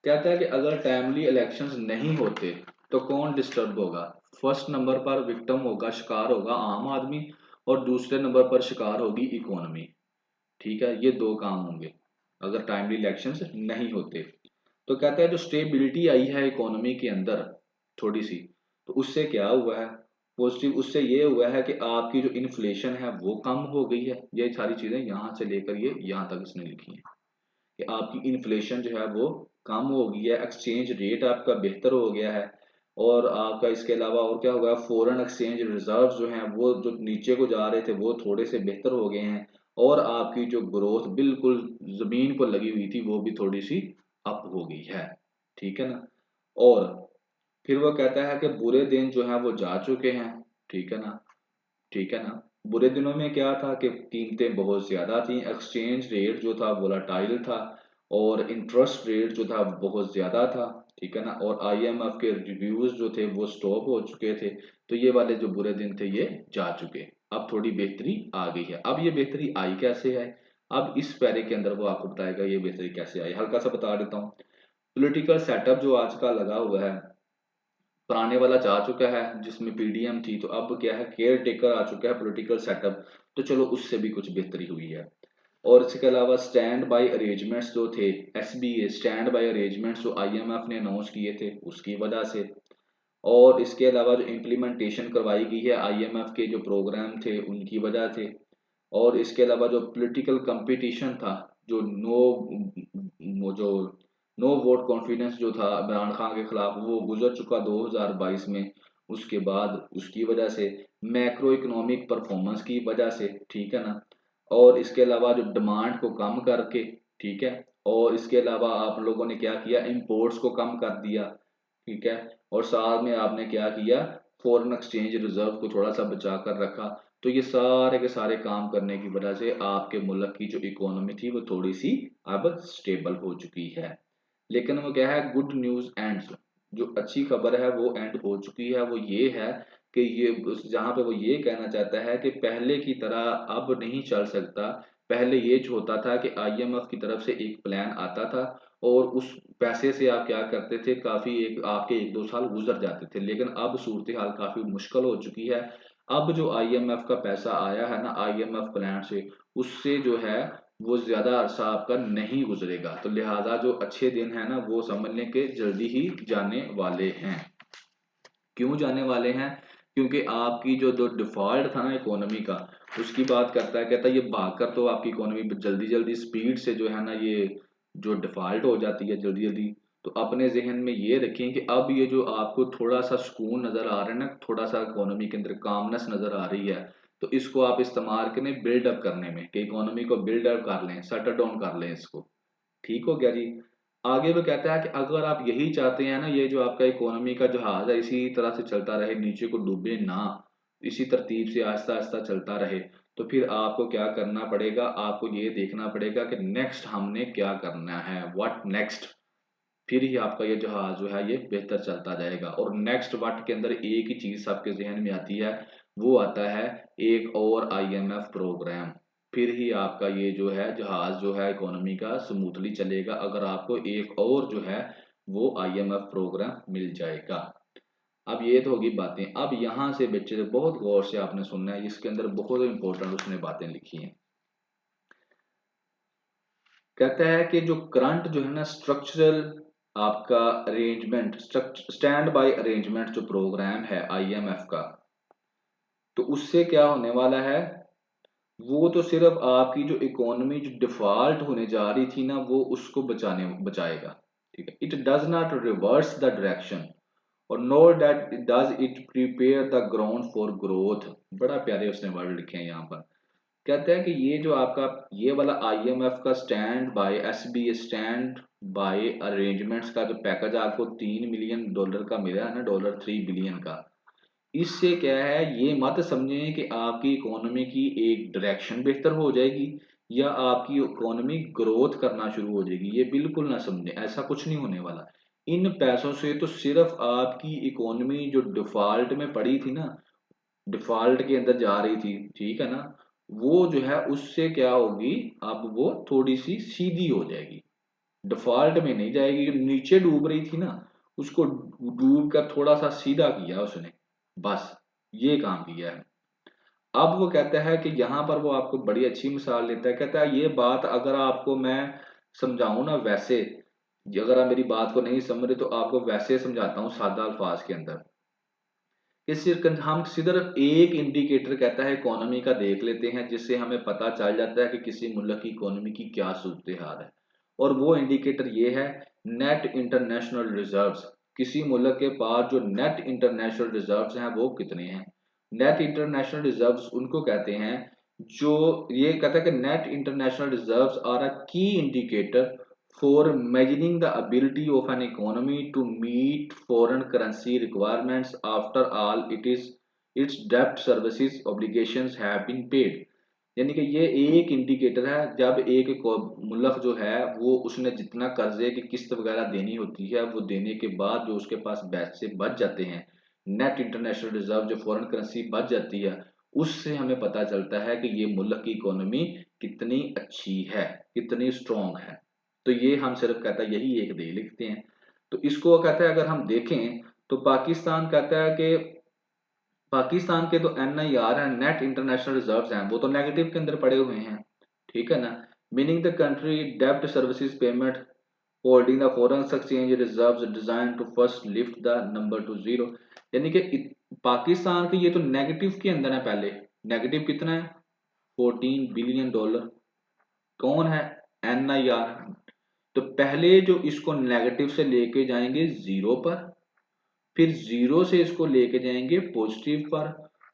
कहता है कि अगर टाइमली इलेक्शंस नहीं होते तो कौन डिस्टर्ब होगा। फर्स्ट नंबर पर विक्टिम होगा, शिकार होगा आम आदमी, और दूसरे नंबर पर शिकार होगी इकोनॉमी। ठीक है, ये दो काम होंगे अगर टाइमली इलेक्शंस नहीं होते। तो कहता है जो स्टेबिलिटी आई है इकोनॉमी के अंदर थोड़ी सी, तो उससे क्या हुआ है पॉजिटिव, उससे ये हुआ है कि आपकी जो इन्फ्लेशन है वो कम हो गई है। ये सारी चीजें यहाँ से लेकर ये यहाँ तक इसने लिखी हैं कि आपकी इन्फ्लेशन जो है वो कम हो गई है, एक्सचेंज रेट आपका बेहतर हो गया है, और आपका इसके अलावा और क्या होगा, फॉरेन एक्सचेंज रिजर्व जो हैं वो जो नीचे को जा रहे थे वो थोड़े से बेहतर हो गए हैं, और आपकी जो ग्रोथ बिल्कुल जमीन को लगी हुई थी वो भी थोड़ी सी अप हो गई है। ठीक है ना। और फिर वो कहता है कि बुरे दिन जो है वो जा चुके हैं। ठीक है ना। ठीक है ना। बुरे दिनों में क्या था कि कीमतें बहुत ज्यादा थी, एक्सचेंज रेट जो था वोलाटाइल था, और इंटरेस्ट रेट जो था बहुत ज्यादा था। ठीक है ना। और आईएमएफ के रिव्यूज जो थे वो स्टॉप हो चुके थे। तो ये वाले जो बुरे दिन थे ये जा चुके, अब थोड़ी बेहतरी आ गई है। अब ये बेहतरी आई कैसे है, अब इस पैरे के अंदर वो आपको बताएगा ये बेहतरी कैसे आई। हल्का सा बता देता हूँ। पॉलिटिकल सेटअप जो आज का लगा हुआ है, पुराने वाला जा चुका है जिसमें पीडीएम थी, तो अब क्या है केयर टेकर आ चुका है पॉलिटिकल सेटअप। तो चलो उससे भी कुछ बेहतरी हुई है। और इसके अलावा स्टैंड बाय अरेंजमेंट्स जो थे, एसबीए स्टैंड बाय अरेंजमेंट्स जो आईएमएफ ने अनाउंस किए थे उसकी वजह से, और इसके अलावा जो इम्प्लीमेंटेशन करवाई गई है आईएमएफ के जो प्रोग्राम थे उनकी वजह से, और इसके अलावा जो पॉलिटिकल कंपटीशन था, जो वो जो नो वोट कॉन्फिडेंस जो था इमरान खान के खिलाफ वो गुजर चुका 2022 में, उसके बाद उसकी वजह से, मैक्रो इकोनॉमिक परफॉर्मेंस की वजह से। ठीक है ना। और इसके अलावा जो डिमांड को कम करके, ठीक है, और इसके अलावा आप लोगों ने क्या किया, इंपोर्ट्स को कम कर दिया। ठीक है। और साथ में आपने क्या किया, फॉरेन एक्सचेंज रिजर्व को थोड़ा सा बचा कर रखा। तो ये सारे के सारे काम करने की वजह से आपके मुल्क की जो इकोनॉमी थी वो थोड़ी सी अब स्टेबल हो चुकी है। लेकिन वो क्या है, गुड न्यूज एंड्स, जो अच्छी खबर है वो एंड हो चुकी है, वो ये है कि ये जहां पे वो ये कहना चाहता है कि पहले की तरह अब नहीं चल सकता। पहले ये जो होता था कि आईएमएफ की तरफ से एक प्लान आता था, और उस पैसे से आप क्या करते थे, काफी एक आपके एक दो साल गुजर जाते थे, लेकिन अब सूरत हाल काफी मुश्किल हो चुकी है। अब जो आईएमएफ का पैसा आया है ना आईएमएफ प्लान से, उससे जो है वो ज्यादा अरसा आपका नहीं गुजरेगा। तो लिहाजा जो अच्छे दिन है ना वो समझ लें कि जल्दी ही जाने वाले हैं। क्यों जाने वाले हैं, क्योंकि आपकी जो जो डिफॉल्ट था ना इकोनॉमी का, उसकी बात करता है, कहता है ये भागकर तो आपकी इकोनॉमी जल्दी जल्दी स्पीड से जो है ना ये जो डिफॉल्ट हो जाती है जल्दी जल्दी। तो अपने जहन में ये रखें कि अब ये जो आपको थोड़ा सा सुकून नजर आ रहा है ना, थोड़ा सा इकोनॉमी के अंदर कामनेस नजर आ रही है, तो इसको आप इस्तेमाल करें बिल्डअप करने में, कि इकोनॉमी को बिल्डअप कर लें, शटर डाउन कर लें इसको। ठीक हो गया जी। आगे वो कहता है कि अगर आप यही चाहते हैं ना, ये जो आपका इकोनॉमी का जहाज है इसी तरह से चलता रहे, नीचे को डूबे ना, इसी तरतीब से आहिस्ता आहिस्ता चलता रहे, तो फिर आपको क्या करना पड़ेगा, आपको ये देखना पड़ेगा कि नेक्स्ट हमने क्या करना है, व्हाट नेक्स्ट। फिर ही आपका ये जहाज जो है ये बेहतर चलता जाएगा। और नेक्स्ट व्हाट के अंदर एक ही चीज आपके जहन में आती है, वो आता है एक और आईएमएफ प्रोग्राम। फिर ही आपका ये जो है जहाज जो है इकोनॉमी का स्मूथली चलेगा, अगर आपको एक और जो है वो आईएमएफ प्रोग्राम मिल जाएगा। अब ये तो होगी बातें। अब यहाँ से बच्चे बहुत गौर से आपने सुनना है, इसके अंदर बहुत इंपॉर्टेंट उसने बातें लिखी हैं। कहता है कि जो करंट जो है ना स्ट्रक्चरल आपका अरेंजमेंट, स्टैंड बाय अरेंजमेंट जो प्रोग्राम है आईएमएफ का, तो उससे क्या होने वाला है, वो तो सिर्फ आपकी जो इकोनॉमी जो डिफॉल्ट होने जा रही थी ना वो उसको बचाएगा। ठीक है। It does not reverse the direction, और nor that does it prepare the ground for growth. बड़ा प्यारे उसने वर्ड लिखे हैं यहाँ पर। कहते हैं कि ये जो आपका ये वाला आईएमएफ का stand by SB stand by arrangements का जो पैकेज आपको $3 मिलियन का मिला है ना, $3 बिलियन का, इससे क्या है, ये मत समझें कि आपकी इकोनॉमी की एक डायरेक्शन बेहतर हो जाएगी या आपकी इकोनॉमी ग्रोथ करना शुरू हो जाएगी, ये बिल्कुल ना समझें, ऐसा कुछ नहीं होने वाला। इन पैसों से तो सिर्फ आपकी इकोनॉमी जो डिफॉल्ट में पड़ी थी ना, डिफॉल्ट के अंदर जा रही थी, ठीक है ना, वो जो है उससे क्या होगी, अब वो थोड़ी सी सीधी हो जाएगी, डिफॉल्ट में नहीं जाएगी। जो नीचे डूब रही थी ना, उसको डूब कर थोड़ा सा सीधा किया उसने, बस ये काम किया है। अब वो कहता है कि यहाँ पर वो आपको बड़ी अच्छी मिसाल देता है, कहता है ये बात अगर आपको मैं समझाऊं ना वैसे, अगर आप मेरी बात को नहीं समझ रहे तो आपको वैसे समझाता हूँ सादा अल्फाज के अंदर। हम सिर्फ एक इंडिकेटर कहता है इकोनॉमी का देख लेते हैं, जिससे हमें पता चल जाता है कि किसी मुल्क की इकोनॉमी की क्या सूरत हाल है। और वो इंडिकेटर ये है, नेट इंटरनेशनल रिजर्व्स। किसी मुल्क के पास जो नेट इंटरनेशनल रिजर्व्स हैं वो कितने हैं। नेट इंटरनेशनल रिजर्व्स उनको कहते हैं, जो ये कहता है कि net international reserves are a key indicator for measuring the ability of an economy to meet foreign currency requirements after all its debt services obligations have been paid। यानी कि ये एक इंडिकेटर है, जब एक मुल्क जो है वो उसने जितना कर्जे की किस्त वगैरह देनी होती है वो देने के बाद जो उसके पास पैसे बच जाते हैं, नेट इंटरनेशनल रिजर्व जो फॉरेन करेंसी बच जाती है, उससे हमें पता चलता है कि ये मुल्क की इकोनॉमी कितनी अच्छी है, कितनी स्ट्रांग है। तो ये हम सिर्फ कहता है यही एक दे लिखते हैं। तो इसको कहता है अगर हम देखें तो पाकिस्तान कहता है कि पाकिस्तान के तो NIR है, नेट इंटरनेशनल रिजर्व्स हैं, वो तो नेगेटिव के अंदर पड़े हुए हैं, ठीक है ना। मीनिंग द कंट्री डेब्ट services payment holding the foreign exchange reserves design to first lift the number to zero. यानी कि पाकिस्तान के ये तो नेगेटिव के अंदर है, पहले नेगेटिव कितना है, $14 बिलियन। कौन है, NIR। तो पहले जो इसको नेगेटिव से लेके जाएंगे जीरो पर, फिर जीरो से इसको लेके जाएंगे पॉजिटिव पर,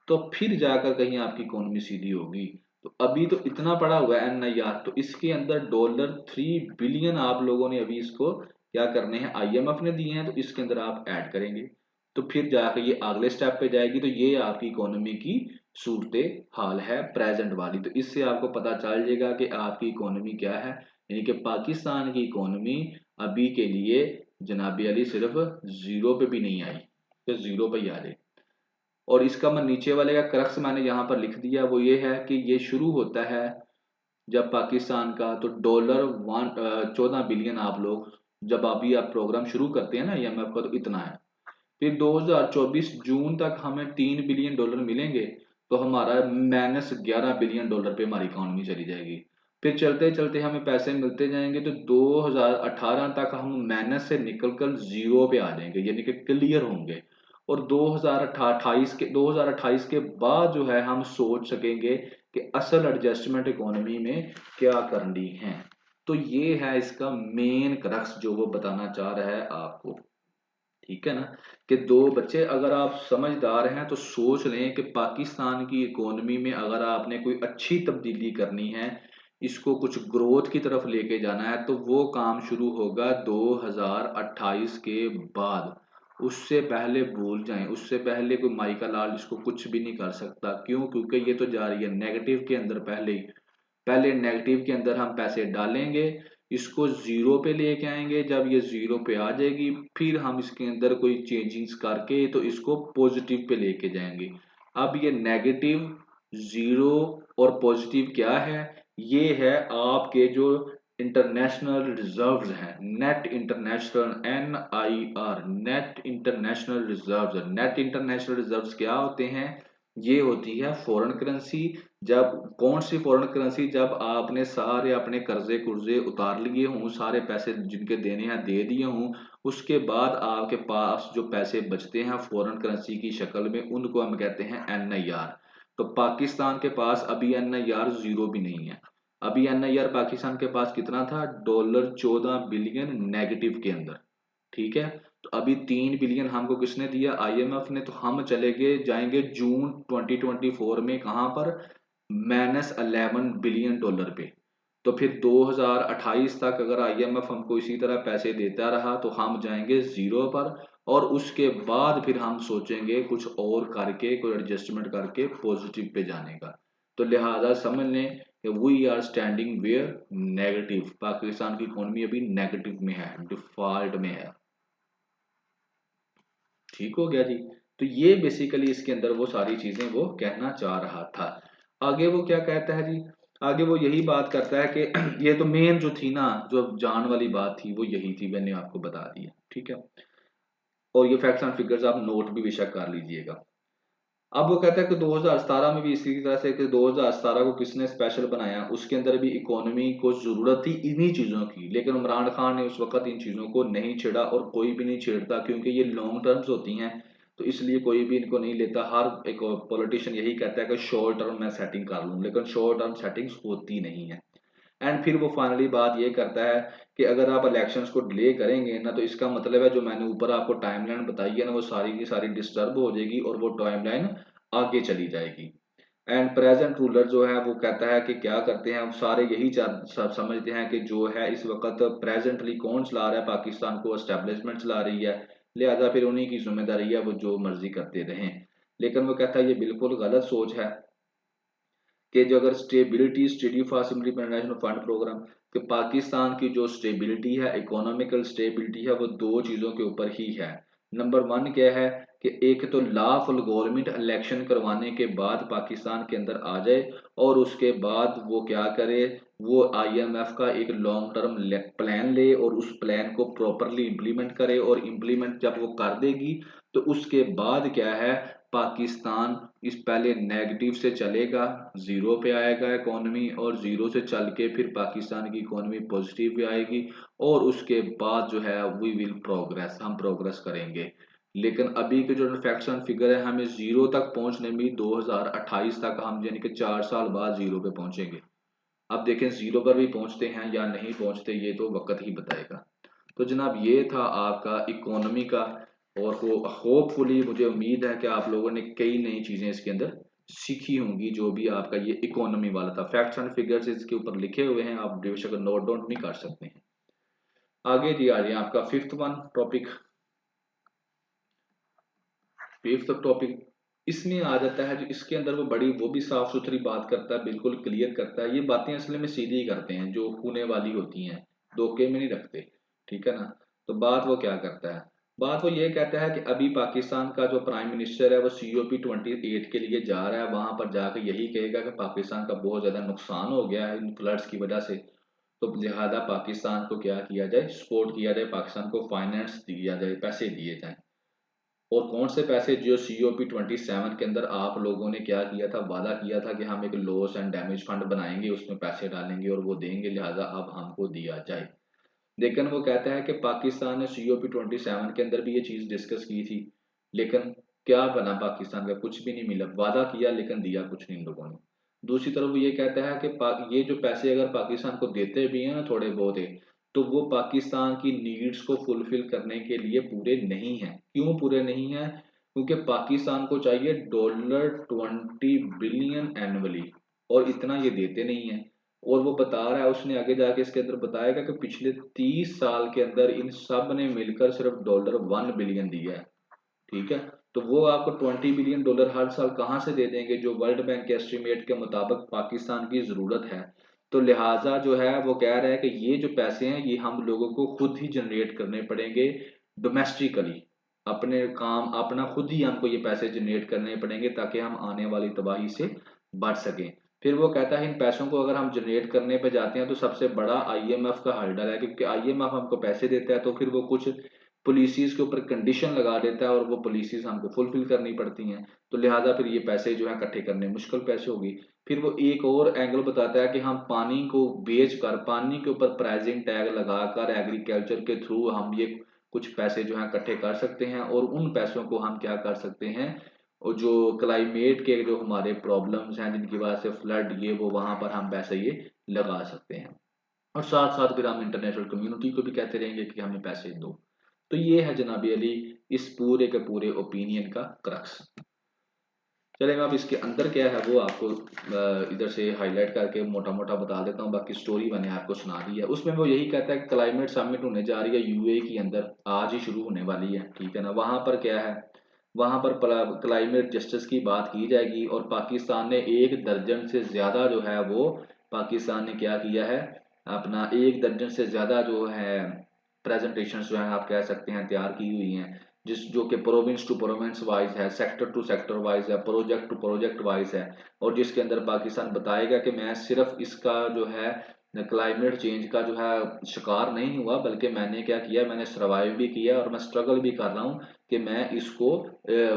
तो फिर जाकर कहीं आपकी इकोनॉमी सीधी होगी। तो अभी तो इतना पड़ा हुआ है NIR, तो इसके अंदर $3 बिलियन आप लोगों ने अभी इसको क्या करने हैं, IMF ने दिए हैं, तो इसके अंदर आप ऐड करेंगे, तो फिर जाकर ये अगले स्टेप पे जाएगी। तो ये आपकी इकोनॉमी की सूरत हाल है प्रेजेंट वाली। तो इससे आपको पता चल जाएगा कि आपकी इकोनॉमी क्या है। यानी कि पाकिस्तान की इकोनॉमी अभी के लिए जनाबी अली सिर्फ जीरो पे भी नहीं आई, तो जीरो पे ही आ जाए। और इसका मैं नीचे वाले का क्रक्स मैंने यहाँ पर लिख दिया, वो ये है कि ये शुरू होता है जब पाकिस्तान का तो $14 बिलियन आप लोग जब अभी आप प्रोग्राम शुरू करते हैं ना IMF का, तो इतना है। फिर 2024 जून तक हमें $3 बिलियन मिलेंगे, तो हमारा -$11 बिलियन पे हमारी इकोनॉमी चली जाएगी। फिर चलते चलते हमें पैसे मिलते जाएंगे, तो 2018 तक हम माइनस से निकलकर जीरो पे आ जाएंगे, यानी कि क्लियर होंगे। और 2028 के बाद जो है हम सोच सकेंगे कि असल एडजस्टमेंट इकोनॉमी में क्या करनी है। तो ये है इसका मेन क्रक्स जो वो बताना चाह रहा है आपको, ठीक है ना। कि दो बच्चे अगर आप समझदार हैं तो सोच लें कि पाकिस्तान की इकोनॉमी में अगर आपने कोई अच्छी तब्दीली करनी है, इसको कुछ ग्रोथ की तरफ लेके जाना है, तो वो काम शुरू होगा 2028 के बाद। उससे पहले भूल जाएं, उससे पहले कोई माइका लाल इसको कुछ भी नहीं कर सकता। क्यों, क्योंकि ये तो जा रही है नेगेटिव के अंदर। पहले नेगेटिव के अंदर हम पैसे डालेंगे, इसको जीरो पे लेके आएंगे, जब ये जीरो पे आ जाएगी फिर हम इसके अंदर कोई चेंजिंग्स करके तो इसको पॉजिटिव पे लेके जाएंगे। अब ये नेगेटिव, जीरो और पॉजिटिव क्या है, ये है आपके जो इंटरनेशनल रिजर्व्स हैं, net international NIR, net international reserves. Net international reserves क्या होते हैं, ये होती है फॉरेन करेंसी। जब कौन सी फॉरेन करेंसी, जब आपने सारे अपने कर्जे कुर्जे उतार लिए हों, सारे पैसे जिनके देने हैं दे दिए हों, उसके बाद आपके पास जो पैसे बचते हैं फॉरेन करेंसी की शक्ल में, उनको हम कहते हैं NIR। तो पाकिस्तान के पास अभी NIR जीरो भी नहीं है। अभी NIR पाकिस्तान के पास कितना था, $14 बिलियन नेगेटिव के अंदर, ठीक है। तो अभी 3 बिलियन हमको किसने दिया, IMF ने। तो हम चले गए जाएंगे जून 2024 में कहां पर, -$11 बिलियन पे। तो फिर 2028 तक अगर IMF हमको इसी तरह पैसे देता रहा तो हम जाएंगे जीरो पर। और उसके बाद फिर हम सोचेंगे कुछ और करके, कोई एडजस्टमेंट करके पॉजिटिव पे जाने का। तो लिहाजा समझ लें कि we are standing where, negative. Pakistan की इकोनॉमी अभी नेगेटिव में है, डिफॉल्ट में है। ठीक हो गया जी। तो ये बेसिकली इसके अंदर वो सारी चीजें वो कहना चाह रहा था। आगे वो क्या कहता है जी, आगे वो यही बात करता है कि ये तो मेन जो थी ना, जो जान वाली बात थी वो यही थी, मैंने आपको बता दी है, ठीक है। और ये फैक्ट्स एंड फिगर्स आप नोट भी बेशक कर लीजिएगा। अब वो कहता है कि 2017 में भी इसी तरह से, कि 2017 को किसने स्पेशल बनाया, उसके अंदर भी इकोनॉमी को जरूरत थी इन्हीं चीजों की, लेकिन इमरान खान ने उस वक्त इन चीजों को नहीं छेड़ा और कोई भी नहीं छेड़ता, क्योंकि ये लॉन्ग टर्म्स होती हैं, तो इसलिए कोई भी इनको नहीं लेता। हर एक पॉलिटिशियन यही कहता है कि शॉर्ट टर्म मैं सेटिंग कर लूं, लेकिन शॉर्ट टर्म सेटिंग्स होती नहीं है। एंड फिर वो फाइनली बात ये करता है कि अगर आप इलेक्शंस को डिले करेंगे ना, तो इसका मतलब है जो मैंने ऊपर आपको टाइमलाइन बताई है ना, वो सारी की सारी डिस्टर्ब हो जाएगी और वो टाइमलाइन आगे चली जाएगी। एंड प्रेजेंट रूलर जो है वो कहता है कि क्या करते हैं, सारे यही समझते हैं कि जो है इस वक्त प्रेजेंटली कौन चला रहा है पाकिस्तान को, एस्टेब्लिशमेंट चला रही है, लिहाजा फिर उन्हीं की जिम्मेदारी है वो जो मर्जी करते रहें। लेकिन वो कहता है ये बिल्कुल गलत सोच है कि जो अगर stability study fast implementation fund program, कि पाकिस्तान की जो स्टेबिलिटी है, इकोनॉमिकल स्टेबिलिटी है, वो दो चीज़ों के ऊपर ही है। नंबर वन क्या है कि एक तो लॉफुल गवर्नमेंट इलेक्शन करवाने के बाद पाकिस्तान के अंदर आ जाए, और उसके बाद वो क्या करे, वो आईएमएफ का एक लॉन्ग टर्म प्लान ले और उस प्लान को प्रॉपरली इम्प्लीमेंट करे, और इम्प्लीमेंट जब वो कर देगी तो उसके बाद क्या है, पाकिस्तान इस पहले नेगेटिव से चलेगा, जीरो पे आएगा इकोनॉमी, और जीरो से चल के फिर पाकिस्तान की इकोनॉमी पॉजिटिव पे आएगी, और उसके बाद जो है वी विल प्रोग्रेस, हम प्रोग्रेस करेंगे। लेकिन अभी के जो फैक्ट्स एंड फिगर है, हमें जीरो तक पहुंचने में 2028 तक, हम यानी कि 4 साल बाद जीरो पे पहुंचेंगे। अब देखें जीरो पर भी पहुंचते हैं या नहीं पहुंचते, ये तो वक्त ही बताएगा। तो जनाब ये था आपका इकोनॉमी का, और वो होपफुली मुझे उम्मीद है कि आप लोगों ने कई नई चीजें इसके अंदर सीखी होंगी, जो भी आपका ये इकोनॉमी वाला था। फैक्ट्स एंड फिगर्स इसके ऊपर लिखे हुए हैं, आप बेशक नोट डाउन भी कर सकते हैं। आगे जी आ जाए आपका fifth one topic. Fifth topic इसमें आ जाता है, जो इसके अंदर वो बड़ी वो भी साफ सुथरी बात करता है, बिल्कुल क्लियर करता है। ये बातें असल में सीधी ही करते हैं, जो होने वाली होती हैं, धोखे में नहीं रखते, ठीक है ना। तो बात वो क्या करता है, बात वो ये कहता है कि अभी पाकिस्तान का जो प्राइम मिनिस्टर है वो COP28 के लिए जा रहा है, वहां पर जाकर यही कहेगा कि पाकिस्तान का बहुत ज्यादा नुकसान हो गया है इन फ्लड्स की वजह से, तो लिहाजा पाकिस्तान को क्या किया जाए, सपोर्ट किया जाए, पाकिस्तान को फाइनेंस दिया जाए, पैसे दिए जाए। और कौन से पैसे, जो COP27 के अंदर आप लोगों ने क्या किया था, वादा किया था कि हम एक लॉस एंड डैमेज फंड बनाएंगे, उसमें पैसे डालेंगे और वो देंगे, लिहाजा अब हमको दिया जाए। लेकिन वो कहता है कि पाकिस्तान ने COP27 के अंदर भी ये चीज डिस्कस की थी, लेकिन क्या बना, पाकिस्तान का कुछ भी नहीं मिला, वादा किया लेकिन दिया कुछ नहीं इन लोगों ने। दूसरी तरफ वो ये कहता है कि ये जो पैसे अगर पाकिस्तान को देते भी हैं ना थोड़े बहुत है, तो वो पाकिस्तान की नीड्स को फुलफिल करने के लिए पूरे नहीं है। क्यों पूरे नहीं है, क्योंकि पाकिस्तान को चाहिए $20 बिलियन एनुअली, और इतना ये देते नहीं है। और वो बता रहा है, उसने आगे जाके इसके अंदर बताएगा कि पिछले 30 साल के अंदर इन सब ने मिलकर सिर्फ $1 बिलियन दिया है, ठीक है। तो वो आपको $20 बिलियन हर साल कहाँ से दे देंगे, जो वर्ल्ड बैंक के एस्टिमेट के मुताबिक पाकिस्तान की जरूरत है। तो लिहाजा जो है वो कह रहा है कि ये जो पैसे हैं ये हम लोगों को खुद ही जनरेट करने पड़ेंगे, डोमेस्टिकली, अपने काम अपना खुद ही हमको ये पैसे जनरेट करने पड़ेंगे, ताकि हम आने वाली तबाही से बच सकें। फिर वो कहता है इन पैसों को अगर हम जनरेट करने पे जाते हैं तो सबसे बड़ा IMF का हर्डल है, क्योंकि IMF हमको पैसे देता है तो फिर वो कुछ पॉलिसीज के ऊपर कंडीशन लगा देता है, और वो पॉलिसीज हमको फुलफिल करनी पड़ती हैं। तो लिहाजा फिर ये पैसे जो है इकट्ठे करने मुश्किल पैसे होगी। फिर वो एक और एंगल बताता है कि हम पानी को बेच कर, पानी के ऊपर प्राइसिंग टैग लगाकर एग्रीकल्चर के थ्रू हम ये कुछ पैसे जो है इकट्ठे कर सकते हैं, और उन पैसों को हम क्या कर सकते हैं, और जो क्लाइमेट के जो हमारे प्रॉब्लम्स हैं जिनकी वजह से फ्लड ये वो, वहां पर हम पैसे ये लगा सकते हैं। और साथ साथ फिर हम इंटरनेशनल कम्युनिटी को भी कहते रहेंगे कि हमें पैसे दो। तो ये है जनाबी अली इस पूरे के पूरे ओपिनियन का क्रक्स। चलेगा, अब इसके अंदर क्या है वो आपको इधर से हाईलाइट करके मोटा मोटा बता देता हूँ, बाकी स्टोरी मैंने आपको सुना दी है। उसमें वो यही कहता है कि क्लाइमेट समिट होने जा रही है UAE के अंदर, आज ही शुरू होने वाली है, ठीक है ना। वहां पर क्या है, वहां पर क्लाइमेट जस्टिस की बात की जाएगी, और पाकिस्तान ने 1 दर्जन से ज्यादा जो है वो, पाकिस्तान ने क्या किया है, अपना 1 दर्जन से ज्यादा जो है प्रेजेंटेशन जो है आप कह सकते हैं तैयार की हुई हैं, जो कि प्रोविंस टू प्रोविंस वाइज है, सेक्टर टू सेक्टर वाइज है, प्रोजेक्ट टू प्रोजेक्ट वाइज है, और जिसके अंदर पाकिस्तान बताएगा कि मैं सिर्फ इसका जो है क्लाइमेट चेंज का जो है शिकार नहीं हुआ, बल्कि मैंने क्या किया, मैंने सर्वाइव भी किया और मैं स्ट्रगल भी कर रहा हूँ कि मैं इसको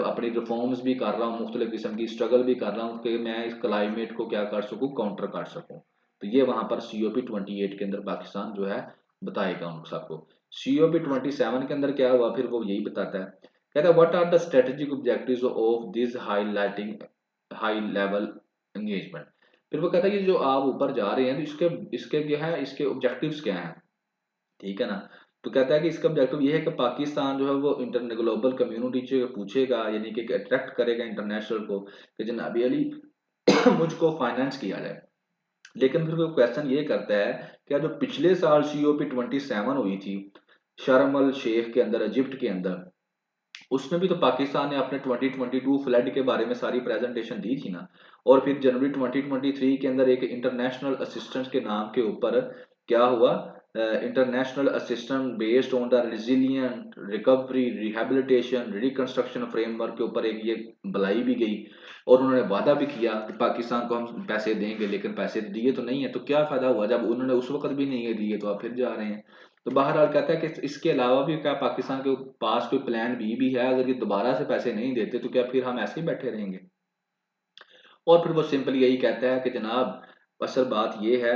अपनी रिफॉर्म्स भी कर रहा हूँ, मुख्तलिफ किस्म की स्ट्रगल भी कर रहा हूँ कि मैं इस क्लाइमेट को क्या कर सकूँ, काउंटर कर सकूँ। तो ये वहां पर COP28 के अंदर पाकिस्तान जो है बताएगा उन सबको। COP27 के अंदर क्या हुआ, फिर वो यही बताता है, कहता है what are the strategic objectives of this highlighting high level engagement. फिर वो कहता है कि जो आप ऊपर जा रहे हैं तो इसके इसके क्या है, इसके ऑब्जेक्टिव्स क्या हैं, ठीक है ना। तो कहता है कि इसका ऑब्जेक्टिव ये है कि पाकिस्तान जो है वो इंटर ग्लोबल कम्युनिटी से पूछेगा, यानी कि अट्रैक्ट करेगा इंटरनेशनल को कि जनाबी अली मुझको फाइनेंस किया जाए। लेकिन फिर वो क्वेश्चन ये करता है, क्या जो पिछले साल COP27 हुई थी शर्म अल शेख के अंदर, इजिप्ट के अंदर, उसमें भी तो पाकिस्तान ने अपने 2022 फ्लड के बारे में सारी प्रेजेंटेशन दी थी ना। और फिर जनवरी 2023 के अंदर एक इंटरनेशनल असिस्टेंस के नाम के ऊपर क्या हुआ, international assistance based on the resilient recovery rehabilitation reconstruction framework के ऊपर एक ये बुलाई भी गई, और उन्होंने वादा भी किया कि पाकिस्तान को हम पैसे देंगे, लेकिन पैसे दिए तो नहीं है, तो क्या फायदा हुआ जब उन्होंने उस वक्त भी नहीं दिए, तो आप फिर जा रहे हैं। तो बहरहाल कहता है कि इसके अलावा भी क्या पाकिस्तान के पास कोई प्लान बी भी है, अगर ये दोबारा से पैसे नहीं देते तो क्या फिर हम ऐसे ही बैठे रहेंगे। और फिर वो सिंपली यही कहता है कि जनाब असल बात ये है,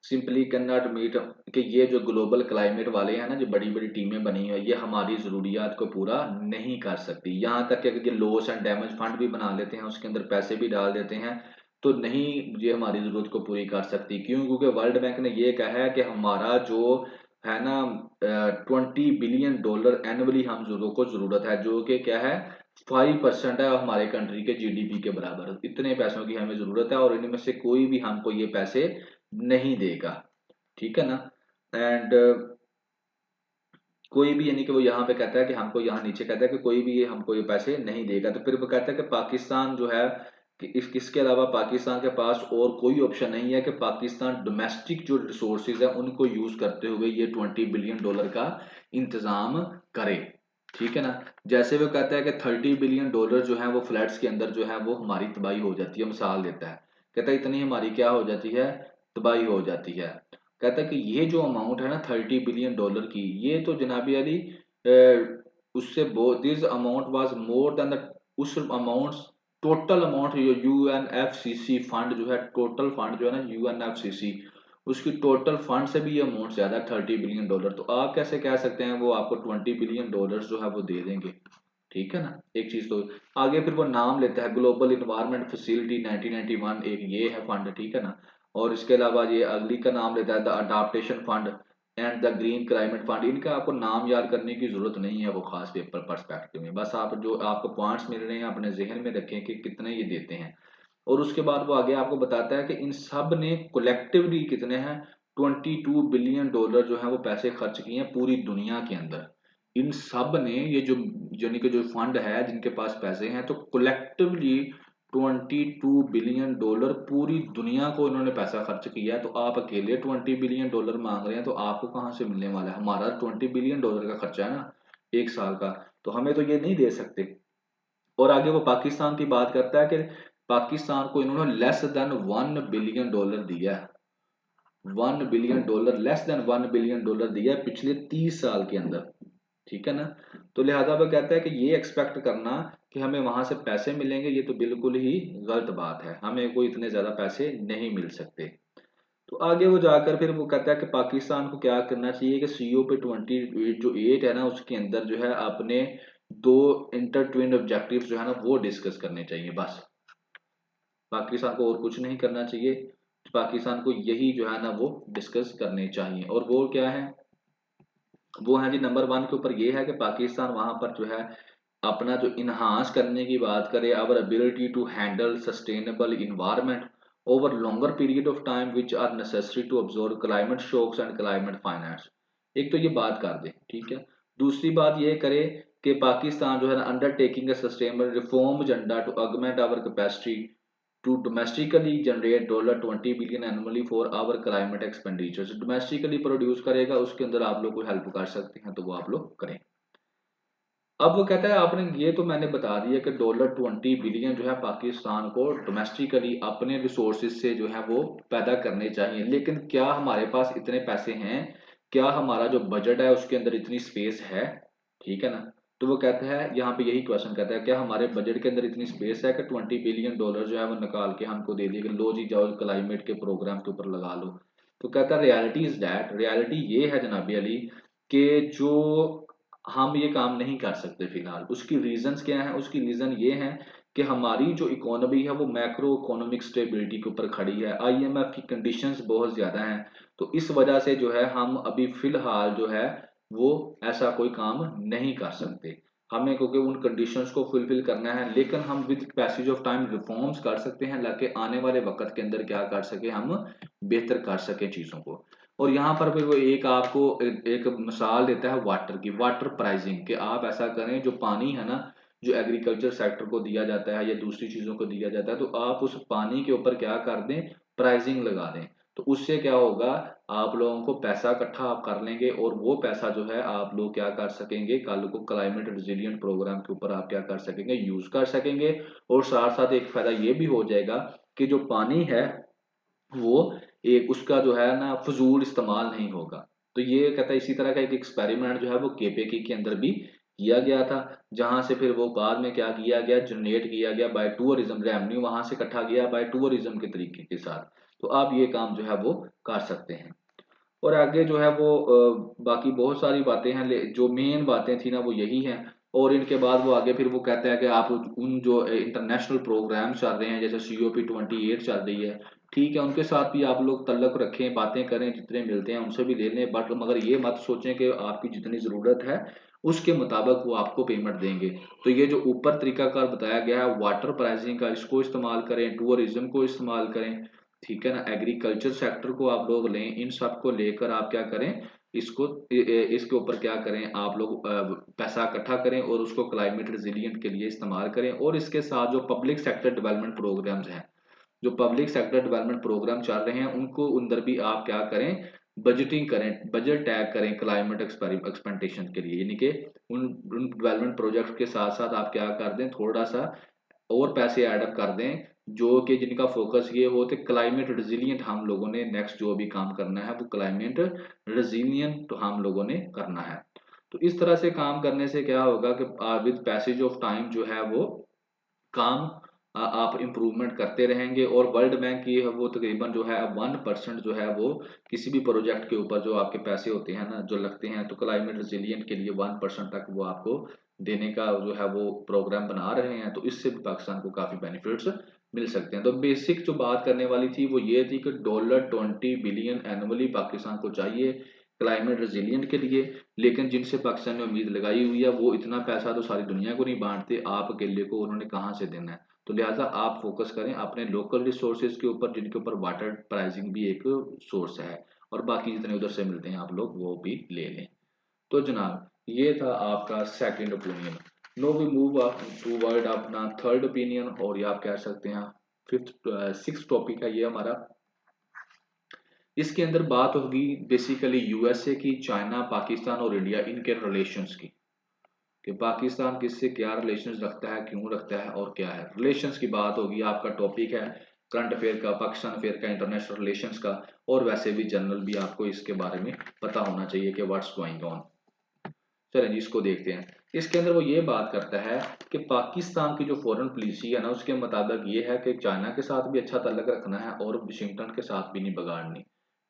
सिंपली कैन नॉट मीट, कि ये जो ग्लोबल क्लाइमेट वाले हैं ना, जो बड़ी बड़ी टीमें बनी हुई है, ये हमारी ज़रूरियात को पूरा नहीं कर सकती। यहाँ तक कि अगर ये लॉस एंड डैमेज फंड भी बना लेते हैं, उसके अंदर पैसे भी डाल देते हैं, तो नहीं ये हमारी ज़रूरत को पूरी कर सकती। क्यों? क्योंकि वर्ल्ड बैंक ने ये कहा है कि हमारा जो है ना $20 बिलियन एनुअली हम जरूर को ज़रूरत है, जो कि क्या है 5% है हमारे कंट्री के GDP के बराबर। इतने पैसों की हमें ज़रूरत है और इनमें से कोई भी हमको ये पैसे नहीं देगा, ठीक है ना। एंड कोई भी, यानी कि वो यहाँ पे कहता है कि हमको, यहाँ नीचे कहता है कि कोई भी ये हमको ये पैसे नहीं देगा। तो फिर वो कहता है कि पाकिस्तान जो है कि इसके अलावा पाकिस्तान के पास और कोई ऑप्शन नहीं है कि पाकिस्तान डोमेस्टिक जो रिसोर्सेज है उनको यूज करते हुए ये $20 बिलियन का इंतजाम करे, ठीक है ना। जैसे वो कहता है कि $30 बिलियन जो है वो फ्लड्स के अंदर जो है वो हमारी तबाही हो जाती है, मिसाल देता है, कहता है इतनी हमारी क्या हो जाती है, तबाही हो जाती है। कहता है कि ये जो अमाउंट है ना $30 बिलियन की, ये तो जनाबी अली उससे this amount was more than the, उस अमाउंट, टोटल अमाउंट जो UNFCC फंड जो है, टोटल फंड जो है ना UNFCC, उसकी टोटल फंड से भी ये अमाउंट ज्यादा $30 बिलियन। तो आप कैसे कह सकते हैं वो आपको $20 बिलियन जो है वो दे देंगे, ठीक है ना। एक चीज तो आगे फिर वो नाम लेता है, ग्लोबल इन्वायरमेंट फैसिलिटी 1991, एक ये है फंड, ठीक है ना। और इसके अलावा ये अगली का नाम लेता है the adaptation fund and the green climate fund. इनका आपको नाम याद करने की जरूरत नहीं है वो खास पेपर पर्सपेक्टिव में, बस आप जो आपको पॉइंट्स मिल रहे हैं अपने जहन में रखें कि कितने ये देते हैं। और उसके बाद वो आगे आपको बताता है कि इन सब ने कलेक्टिवली कितने हैं, $22 बिलियन जो है वो पैसे खर्च किए हैं पूरी दुनिया के अंदर। इन सब ने ये जो, यानी कि जो फंड है जिनके पास पैसे हैं, तो कलेक्टिवली $22 बिलियन पूरी दुनिया को इन्होंने पैसा खर्च किया है। तो आप अकेले $20 बिलियन मांग रहे हैं, तो आपको कहाँ से मिलने वाला है? हमारा $20 बिलियन का खर्चा है ना एक साल का, तो हमें तो ये नहीं दे सकते। और आगे वो पाकिस्तान की बात करता है कि पाकिस्तान को इन्होंने लेस देन $1 बिलियन दिया है, $1 बिलियन, लेस देन $1 बिलियन दिया है पिछले 30 साल के अंदर, ठीक है ना। तो लिहाजा वो कहता है कि ये एक्सपेक्ट करना कि हमें वहां से पैसे मिलेंगे, ये तो बिल्कुल ही गलत बात है, हमें कोई इतने ज्यादा पैसे नहीं मिल सकते। तो आगे वो जाकर फिर वो कहता है कि पाकिस्तान को क्या करना चाहिए कि COP20 जो 8 है ना उसके अंदर जो है अपने दो इंटरट्विन्ड ऑब्जेक्टिव्स जो है ना वो डिस्कस करने चाहिए बस। पाकिस्तान को और कुछ नहीं करना चाहिए, पाकिस्तान को यही जो है ना वो डिस्कस करने चाहिए। और वो क्या है, वो है जी नंबर 1 के ऊपर ये है कि पाकिस्तान वहां पर जो है अपना जो इन्हांस करने की बात करे, our ability to handle sustainable environment over longer period of time which are necessary to observe climate shocks and climate finance. एक तो ये बात कर दे, ठीक है। दूसरी बात ये करे कि पाकिस्तान जो है ना undertaking a sustainable reform agenda to augment our capacity to domestically generate $20 billion annually for our climate expenditures. Domestically produce करेगा, उसके अंदर आप लोग को हेल्प कर सकते हैं, तो वो आप लोग करें। अब वो कहता है आपने ये तो मैंने बता दिया कि $20 बिलियन जो है पाकिस्तान को डोमेस्टिकली अपने रिसोर्सेज से जो है वो पैदा करने चाहिए, लेकिन क्या हमारे पास इतने पैसे हैं? क्या हमारा जो बजट है उसके अंदर इतनी स्पेस है? ठीक है ना? तो वो कहता है यहाँ पे यही क्वेश्चन कहता है, क्या हमारे बजट के अंदर इतनी स्पेस है कि $20 बिलियन जो है वो निकाल के हमको दे दिए कि लो जी जाओ क्लाइमेट के प्रोग्राम के ऊपर लगा लो। तो कहता है रियलिटी इज दैट, रियलिटी ये है जनाबी अली कि जो हम ये काम नहीं कर सकते फिलहाल। उसकी रीजंस क्या है? उसकी रीजन ये है कि हमारी जो इकोनॉमी है वो मैक्रो इकोनॉमिक स्टेबिलिटी के ऊपर खड़ी है, आईएमएफ की कंडीशंस बहुत ज्यादा हैं। तो इस वजह से जो है हम अभी फिलहाल जो है वो ऐसा कोई काम नहीं कर सकते। हमें क्योंकि उन कंडीशंस को फुलफिल करना है, लेकिन हम with passage of time reforms कर सकते हैं ताकि आने वाले वक्त के अंदर क्या कर सके, हम बेहतर कर सके चीजों को। और यहाँ पर भी वो एक आपको एक मिसाल देता है वाटर की, वाटर प्राइसिंग, कि आप ऐसा करें जो पानी है ना, जो एग्रीकल्चर सेक्टर को दिया जाता है या दूसरी चीजों को दिया जाता है, तो आप उस पानी के ऊपर क्या कर दें, प्राइसिंग लगा दें। तो उससे क्या होगा, आप लोगों को पैसा इकट्ठा आप कर लेंगे और वो पैसा जो है आप लोग क्या कर सकेंगे, कल को क्लाइमेट रिजिलियंट प्रोग्राम के ऊपर आप क्या कर सकेंगे, यूज कर सकेंगे। और साथ साथ एक फायदा ये भी हो जाएगा कि जो पानी है वो एक उसका जो है ना फजूल इस्तेमाल नहीं होगा। तो ये कहता है इसी तरह का एक एक्सपेरिमेंट जो है वो केपेकी के अंदर भी किया गया था, जहां से फिर वो बाद में क्या किया गया, जनरेट किया गया बाय टूरिज्म, रेवेन्यू वहां से इकट्ठा किया बाय टूरिज्म के तरीके के साथ। तो आप ये काम जो है वो कर सकते हैं। और आगे जो है वो बाकी बहुत सारी बातें हैं, जो मेन बातें थी ना वो यही हैं। और इनके बाद वो आगे फिर वो कहते हैं कि आप उन जो इंटरनेशनल प्रोग्राम चल रहे हैं जैसे COP28 चल रही है, ठीक है, उनके साथ भी आप लोग तल्लक रखें, बातें करें, जितने मिलते हैं उनसे भी ले लें, बट मगर ये मत सोचें कि आपकी जितनी ज़रूरत है उसके मुताबिक वो आपको पेमेंट देंगे। तो ये जो ऊपर तरीकाकार बताया गया है वाटर प्राइसिंग का, इसको इस्तेमाल करें, टूरिज्म को इस्तेमाल करें, ठीक है ना, एग्रीकल्चर सेक्टर को आप लोग लें, इन सब को लेकर आप क्या करें, इसको इसके ऊपर क्या करें, आप लोग पैसा इकट्ठा करें और उसको क्लाइमेट रिजिलियंट के लिए इस्तेमाल करें। और इसके साथ जो पब्लिक सेक्टर डेवलपमेंट प्रोग्राम्स हैं, जो पब्लिक सेक्टर डेवलपमेंट प्रोग्राम चल रहे हैं, उनको अंदर भी आप क्या करें, बजटिंग करें, बजट टैग करें क्लाइमेट एक्सपेंटेशन के लिए, यानी कि उन डेवलपमेंट प्रोजेक्ट के साथ साथ आप क्या कर दें, थोड़ा सा और पैसे ऐड अप कर दें, जो कि जिनका फोकस ये हो कि क्लाइमेट रिजिलियंट हम लोगों ने नेक्स्ट जो भी काम करना है वो क्लाइमेट रिजिलियंट हम लोगों ने करना है। तो इस तरह से काम करने से क्या होगा कि विद पैसेज ऑफ टाइम जो है वो काम आप इम्प्रूवमेंट करते रहेंगे। और वर्ल्ड बैंक की है वो तकरीबन जो है 1% जो है वो किसी भी प्रोजेक्ट के ऊपर जो आपके पैसे होते हैं ना जो लगते हैं, तो क्लाइमेट रिजिलियंट के लिए 1% तक वो आपको देने का जो है वो प्रोग्राम बना रहे हैं। तो इससे भी पाकिस्तान को काफी बेनिफिट्स मिल सकते हैं। तो बेसिक जो बात करने वाली थी वो ये थी कि $20 बिलियन एनुअली पाकिस्तान को चाहिए क्लाइमेट रेजिलिएंट के लिए, लेकिन जिनसे पाकिस्तान ने उम्मीद लगाई हुई है वो इतना पैसा तो सारी दुनिया को नहीं बांटते, आप अकेले को उन्होंने कहाँ से देना है। तो लिहाजा आप फोकस करें अपने लोकल रिसोर्सेज के ऊपर, जिनके ऊपर वाटर प्राइसिंग भी एक सोर्स है, और बाकी जितने उधर से मिलते हैं आप लोग वो भी ले लें। तो जनाब ये था आपका second opinion. No we move up toward अपना थर्ड ओपिनियन, और ये आप कह सकते हैं फिफ्थ सिक्स टॉपिक है ये हमारा। इसके अंदर बात होगी बेसिकली यूएसए की, चाइना, पाकिस्तान और इंडिया, इनके रिलेशंस की, कि पाकिस्तान किससे क्या रिलेशंस रखता है, क्यों रखता है और क्या है। रिलेशंस की बात होगी, आपका टॉपिक है करंट अफेयर का, पाकिस्तान अफेयर का, इंटरनेशनल रिलेशंस का, और वैसे भी जनरल भी आपको इसके बारे में पता होना चाहिए कि व्हाट्स गोइंग ऑन। चलें जी इसको देखते हैं। इसके अंदर वो ये बात करता है कि पाकिस्तान की जो फॉरेन पॉलिसी है ना उसके मुताबिक ये है कि चाइना के साथ भी अच्छा ताल्लुक रखना है और वाशिंगटन के साथ भी नहीं बिगाड़नी,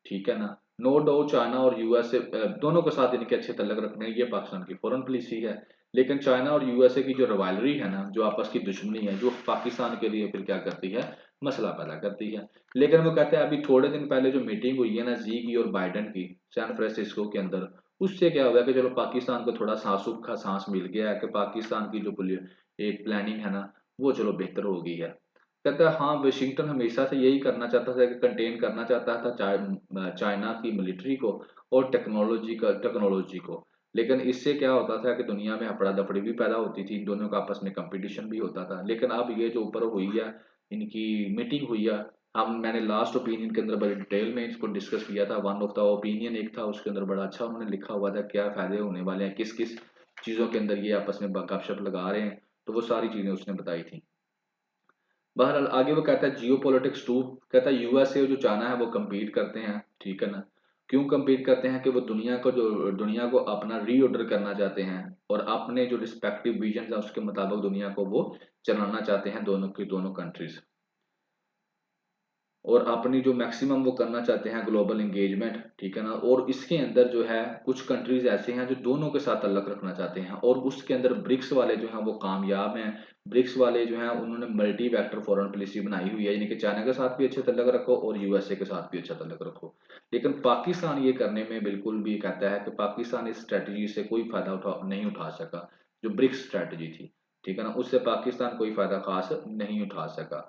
ठीक है ना। नो डाउट चाइना और यूएसए दोनों के साथ इनके अच्छे ताल्लुक रखने हैं, ये पाकिस्तान की फॉरेन पॉलिसी है। लेकिन चाइना और यूएसए की जो रवायलरी है ना, जो आपस की दुश्मनी है, जो पाकिस्तान के लिए फिर क्या करती है, मसला पैदा करती है। लेकिन वो कहते हैं अभी थोड़े दिन पहले जो मीटिंग हुई है ना जी की और बाइडेन की सैन फ्रांसिस्को के अंदर, उससे क्या हुआ कि चलो पाकिस्तान को थोड़ा सांसों का सांस मिल गया है कि पाकिस्तान की जो एक प्लानिंग है ना वो चलो बेहतर हो गई है। कहता है हाँ वाशिंगटन हमेशा से यही करना चाहता था कि कंटेन करना चाहता था चाइना की मिलिट्री को और टेक्नोलॉजी को। लेकिन इससे क्या होता था कि दुनिया में हफड़ा दफड़ी भी पैदा होती थी, इन दोनों का आपस में कंपटीशन भी होता था। लेकिन अब ये जो ऊपर हुई है, इनकी मीटिंग हुई है, हम मैंने लास्ट ओपिनियन के अंदर बड़े डिटेल में इसको डिस्कस किया था। वन ऑफ द ओपिनियन एक था उसके अंदर बड़ा अच्छा उन्होंने लिखा हुआ था क्या फायदे होने वाले हैं किस किस चीज़ों के अंदर ये आपस में गपशप लगा रहे हैं, तो वो सारी चीज़ें उसने बताई थी। बहरहाल आगे वो कहता है जियो पॉलिटिक्स टू, कहता है यूएसए जो चाइना है वो कम्पीट करते हैं, ठीक है ना। क्यों कम्पीट करते हैं कि वो दुनिया को अपना रीऑर्डर करना चाहते हैं और अपने जो रिस्पेक्टिव विजन है उसके मुताबिक दुनिया को वो चलाना चाहते हैं, दोनों की दोनों कंट्रीज। और अपनी जो मैक्सिमम वो करना चाहते हैं ग्लोबल एंगेजमेंट, ठीक है ना। और इसके अंदर जो है कुछ कंट्रीज ऐसे हैं जो दोनों के साथ ताल्लुक रखना चाहते हैं, और उसके अंदर ब्रिक्स वाले जो हैं वो कामयाब हैं। ब्रिक्स वाले जो हैं उन्होंने मल्टी वेक्टर फॉरेन पॉलिसी बनाई हुई है, यानी कि चाइना के साथ भी अच्छे ताल्लुक रखो और यूएसए के साथ भी अच्छा ताल्लुक रखो। लेकिन पाकिस्तान ये करने में बिल्कुल भी कहता है कि पाकिस्तान इस स्ट्रेटजी से कोई फायदा नहीं उठा सका, जो ब्रिक्स स्ट्रेटजी थी, ठीक है ना, उससे पाकिस्तान कोई फायदा खास नहीं उठा सका।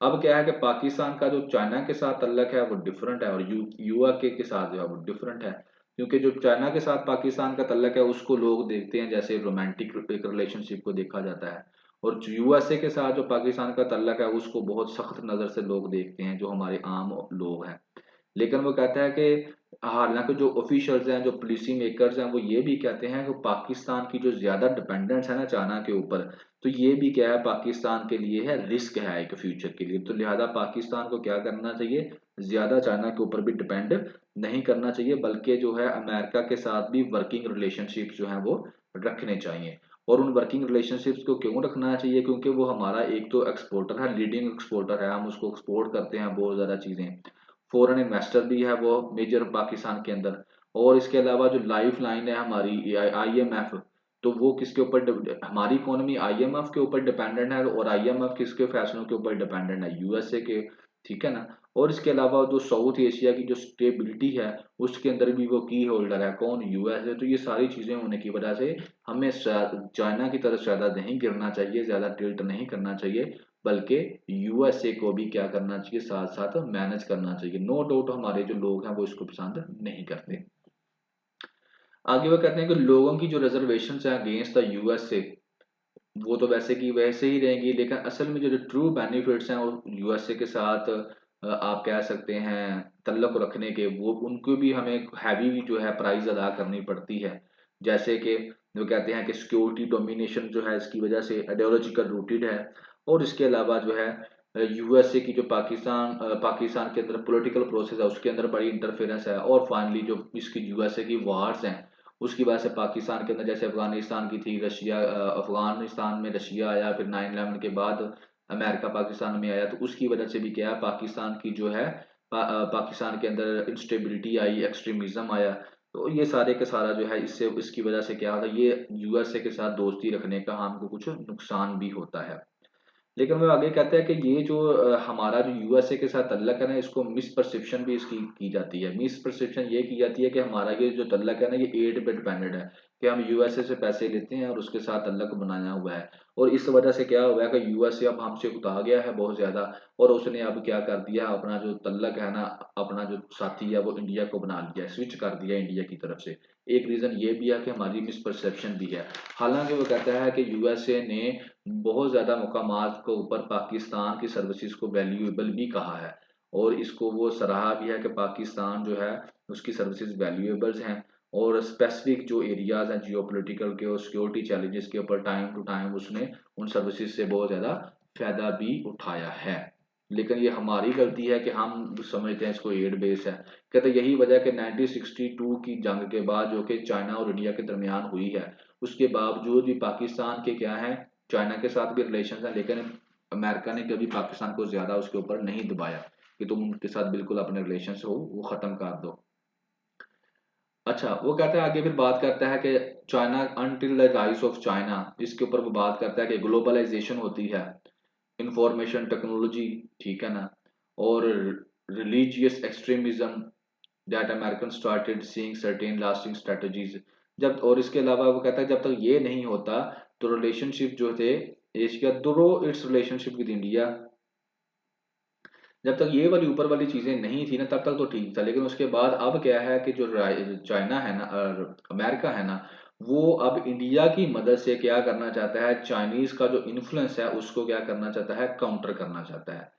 अब क्या है कि पाकिस्तान का जो चाइना के साथ तल्लक है वो डिफरेंट है, और यूएसए के साथ जो है वो डिफरेंट है। क्योंकि जो चाइना के साथ पाकिस्तान का तल्लक है उसको लोग देखते हैं जैसे रोमांटिक एक रिलेशनशिप को देखा जाता है, और जो यूएसए के साथ जो पाकिस्तान का तल्लक है उसको बहुत सख्त नज़र से लोग देखते हैं, जो हमारे आम लोग हैं। लेकिन वो कहता है कि हालांकि जो ऑफिशियल्स हैं, जो पॉलिसी मेकर्स हैं, वो ये भी कहते हैं कि पाकिस्तान की जो ज़्यादा डिपेंडेंस है ना चाइना के ऊपर, तो ये भी क्या है पाकिस्तान के लिए है रिस्क है एक फ्यूचर के लिए। तो लिहाजा पाकिस्तान को क्या करना चाहिए, ज़्यादा चाइना के ऊपर भी डिपेंड नहीं करना चाहिए, बल्कि जो है अमेरिका के साथ भी वर्किंग रिलेशनशिप्स जो हैं वो रखने चाहिए। और उन वर्किंग रिलेशनशिप्स को क्यों रखना चाहिए, क्योंकि वो हमारा एक तो एक्सपोर्टर है, लीडिंग एक्सपोर्टर है, हम उसको एक्सपोर्ट करते हैं बहुत ज़्यादा चीज़ें। फॉरेन इन्वेस्टर भी है वो मेजर पाकिस्तान के अंदर। और इसके अलावा जो लाइफ लाइन है हमारी आईएमएफ, तो वो किसके ऊपर हमारी इकोनॉमी आईएमएफ के ऊपर डिपेंडेंट है, और आईएमएफ किसके फैसलों के ऊपर डिपेंडेंट है, यूएसए के, ठीक है ना। और इसके अलावा जो साउथ एशिया की जो स्टेबिलिटी है उसके अंदर भी वो की होल्डर है कौन, यूएसए। तो ये सारी चीजें होने की वजह से हमें चाइना की तरफ ज्यादा नहीं गिरना चाहिए, ज्यादा टिल्ट नहीं करना चाहिए, बल्कि यूएसए को भी क्या करना चाहिए, साथ साथ मैनेज करना चाहिए। नो डाउट हमारे जो लोग हैं वो इसको पसंद नहीं करते। आगे वो कहते हैं कि लोगों की जो रिजर्वेशन है अगेंस्ट द यूएसए, वो तो वैसे की वैसे ही रहेंगी, लेकिन असल में जो ट्रू बेनिफिट्स हैं वो यूएसए के साथ आप कह सकते हैं तल्लुक रखने के, वो उनको भी हमें हैवी जो है प्राइस अदा करनी पड़ती है। जैसे कि वो कहते हैं कि सिक्योरिटी डोमिनेशन जो है इसकी वजह से आइडियोलॉजिकल रूटेड है। और इसके अलावा जो है यूएसए की जो पाकिस्तान के अंदर पॉलिटिकल प्रोसेस है उसके अंदर बड़ी इंटरफेरेंस है। और फाइनली जो इसकी यूएसए की वार्स हैं उसकी वजह से पाकिस्तान के अंदर, जैसे अफगानिस्तान की थी, अफगानिस्तान में रशिया आया, फिर 9/11 के बाद अमेरिका पाकिस्तान में आया, तो उसकी वजह से भी क्या है पाकिस्तान की जो है पाकिस्तान के अंदर इंस्टेबिलिटी आई, एक्सट्रीमिज्म आया। तो ये सारे का सारा जो है इससे इसकी वजह से क्या होता है, ये यूएसए के साथ दोस्ती रखने का हमको कुछ नुकसान भी होता है। लेकिन वो आगे कहता है कि ये जो हमारा जो यूएसए के साथ तल्लक है ना, इसको मिस परसेप्शन भी इसकी की जाती है। मिस परसेप्शन ये की जाती है कि हमारा ये जो तल्लक है ना ये एड पे डिपेंडेड है, कि हम यूएसए से पैसे लेते हैं और उसके साथ तल्लक बनाया हुआ है। और इस वजह से क्या हुआ है कि यूएसए अब हमसे उठा गया है बहुत ज्यादा, और उसने अब क्या कर दिया, अपना जो तल्लक है ना, अपना जो साथी है वो इंडिया को बना लिया, स्विच कर दिया इंडिया की तरफ से। एक रीजन ये भी है कि हमारी मिसपरसेप्शन भी है। हालांकि वो कहता है कि यूएसए ने बहुत ज़्यादा मकामात के ऊपर पाकिस्तान की सर्विसेज को वैल्यूएबल भी कहा है, और इसको वो सराहा भी है कि पाकिस्तान जो है उसकी सर्विसेज वैल्यूएबल्स हैं। और स्पेसिफिक जो एरियाज हैं जियोपॉलिटिकल के और सिक्योरिटी चैलेंजेस के ऊपर टाइम टू टाइम उसने उन सर्विसेज से बहुत ज़्यादा फायदा भी उठाया है। लेकिन ये हमारी गलती है कि हम समझते हैं इसको एड बेस है। कहते यही वजह कि 1962 की जंग के बाद जो कि चाइना और इंडिया के दरमियान हुई है, उसके बावजूद भी पाकिस्तान के क्या है, चाइना के साथ भी रिलेशन है, लेकिन अमेरिका ने कभी पाकिस्तान को ज्यादा उसके ऊपर नहीं दबाया कि तुम उनके साथ बिल्कुल अपने रिलेशन हो वो खत्म कर दो। अच्छा, वो कहता है आगे फिर बात करता है कि China until the rise of China, इसके ऊपर वो बात करता है कि ग्लोबलाइजेशन होती है, इंफॉर्मेशन टेक्नोलॉजी, ठीक है ना, और religious extremism, that American started seeing certain lasting strategies. जब और इसके अलावा वो कहता है जब तक ये नहीं होता तो रिलेशनशिप जो थे एशिया दूरो इट्स रिलेशनशिप विद इंडिया, जब तक ये वाली ऊपर वाली चीजें नहीं थी ना तब तक तो ठीक था। लेकिन उसके बाद अब क्या है कि जो चाइना है ना और अमेरिका है ना, वो अब इंडिया की मदद से क्या करना चाहता है, चाइनीज का जो इन्फ्लुएंस है उसको क्या करना चाहता है, काउंटर करना चाहता है,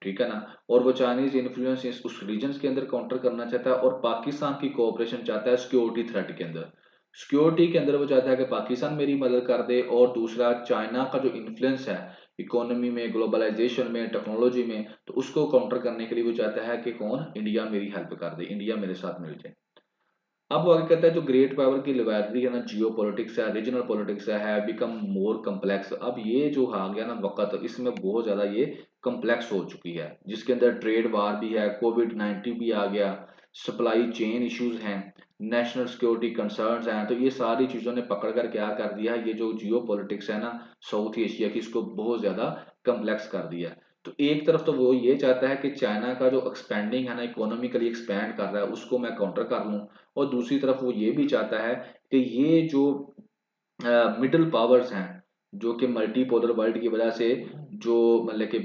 ठीक है ना। और वो चाइनीज इन्फ्लुएंस उस रीजन के अंदर काउंटर करना चाहता है, और पाकिस्तान की कोऑपरेशन चाहता है सिक्योरिटी थ्रेट के अंदर। सिक्योरिटी के अंदर वो चाहता है कि पाकिस्तान मेरी मदद कर दे, और दूसरा चाइना का जो इन्फ्लुएंस है इकोनॉमी में, ग्लोबलाइजेशन में, टेक्नोलॉजी में, तो उसको काउंटर करने के लिए वो चाहता है कि कौन, इंडिया मेरी हेल्प कर दे, इंडिया मेरे साथ मिल जाए। अब वो आगे कहता है जो ग्रेट पावर की रिवाइवरी है ना, जियो पॉलिटिक्स है, रीजनल पॉलिटिक्स है बिकम मोर कम्प्लेक्स। अब ये जो आ गया ना वक्त, इसमें बहुत ज्यादा ये कम्प्लेक्स हो चुकी है, जिसके अंदर ट्रेड वार भी है, कोविड-19 भी आ गया, सप्लाई चेन इश्यूज हैं, नेशनल सिक्योरिटी कंसर्न्स हैं। तो ये सारी चीजों ने पकड़ कर क्या कर दिया, ये जो जियो पॉलिटिक्स है ना साउथ एशिया की, इसको बहुत ज्यादा कम्प्लेक्स कर दिया है। तो एक तरफ तो वो ये चाहता है कि चाइना का जो एक्सपेंडिंग है ना, इकोनॉमिकली एक्सपैंड कर रहा है, उसको मैं काउंटर कर लूं, और दूसरी तरफ वो ये भी चाहता है कि ये जो मिडिल पावर्स हैं, जो कि मल्टीपोलर वर्ल्ड की वजह से, जो मतलब कि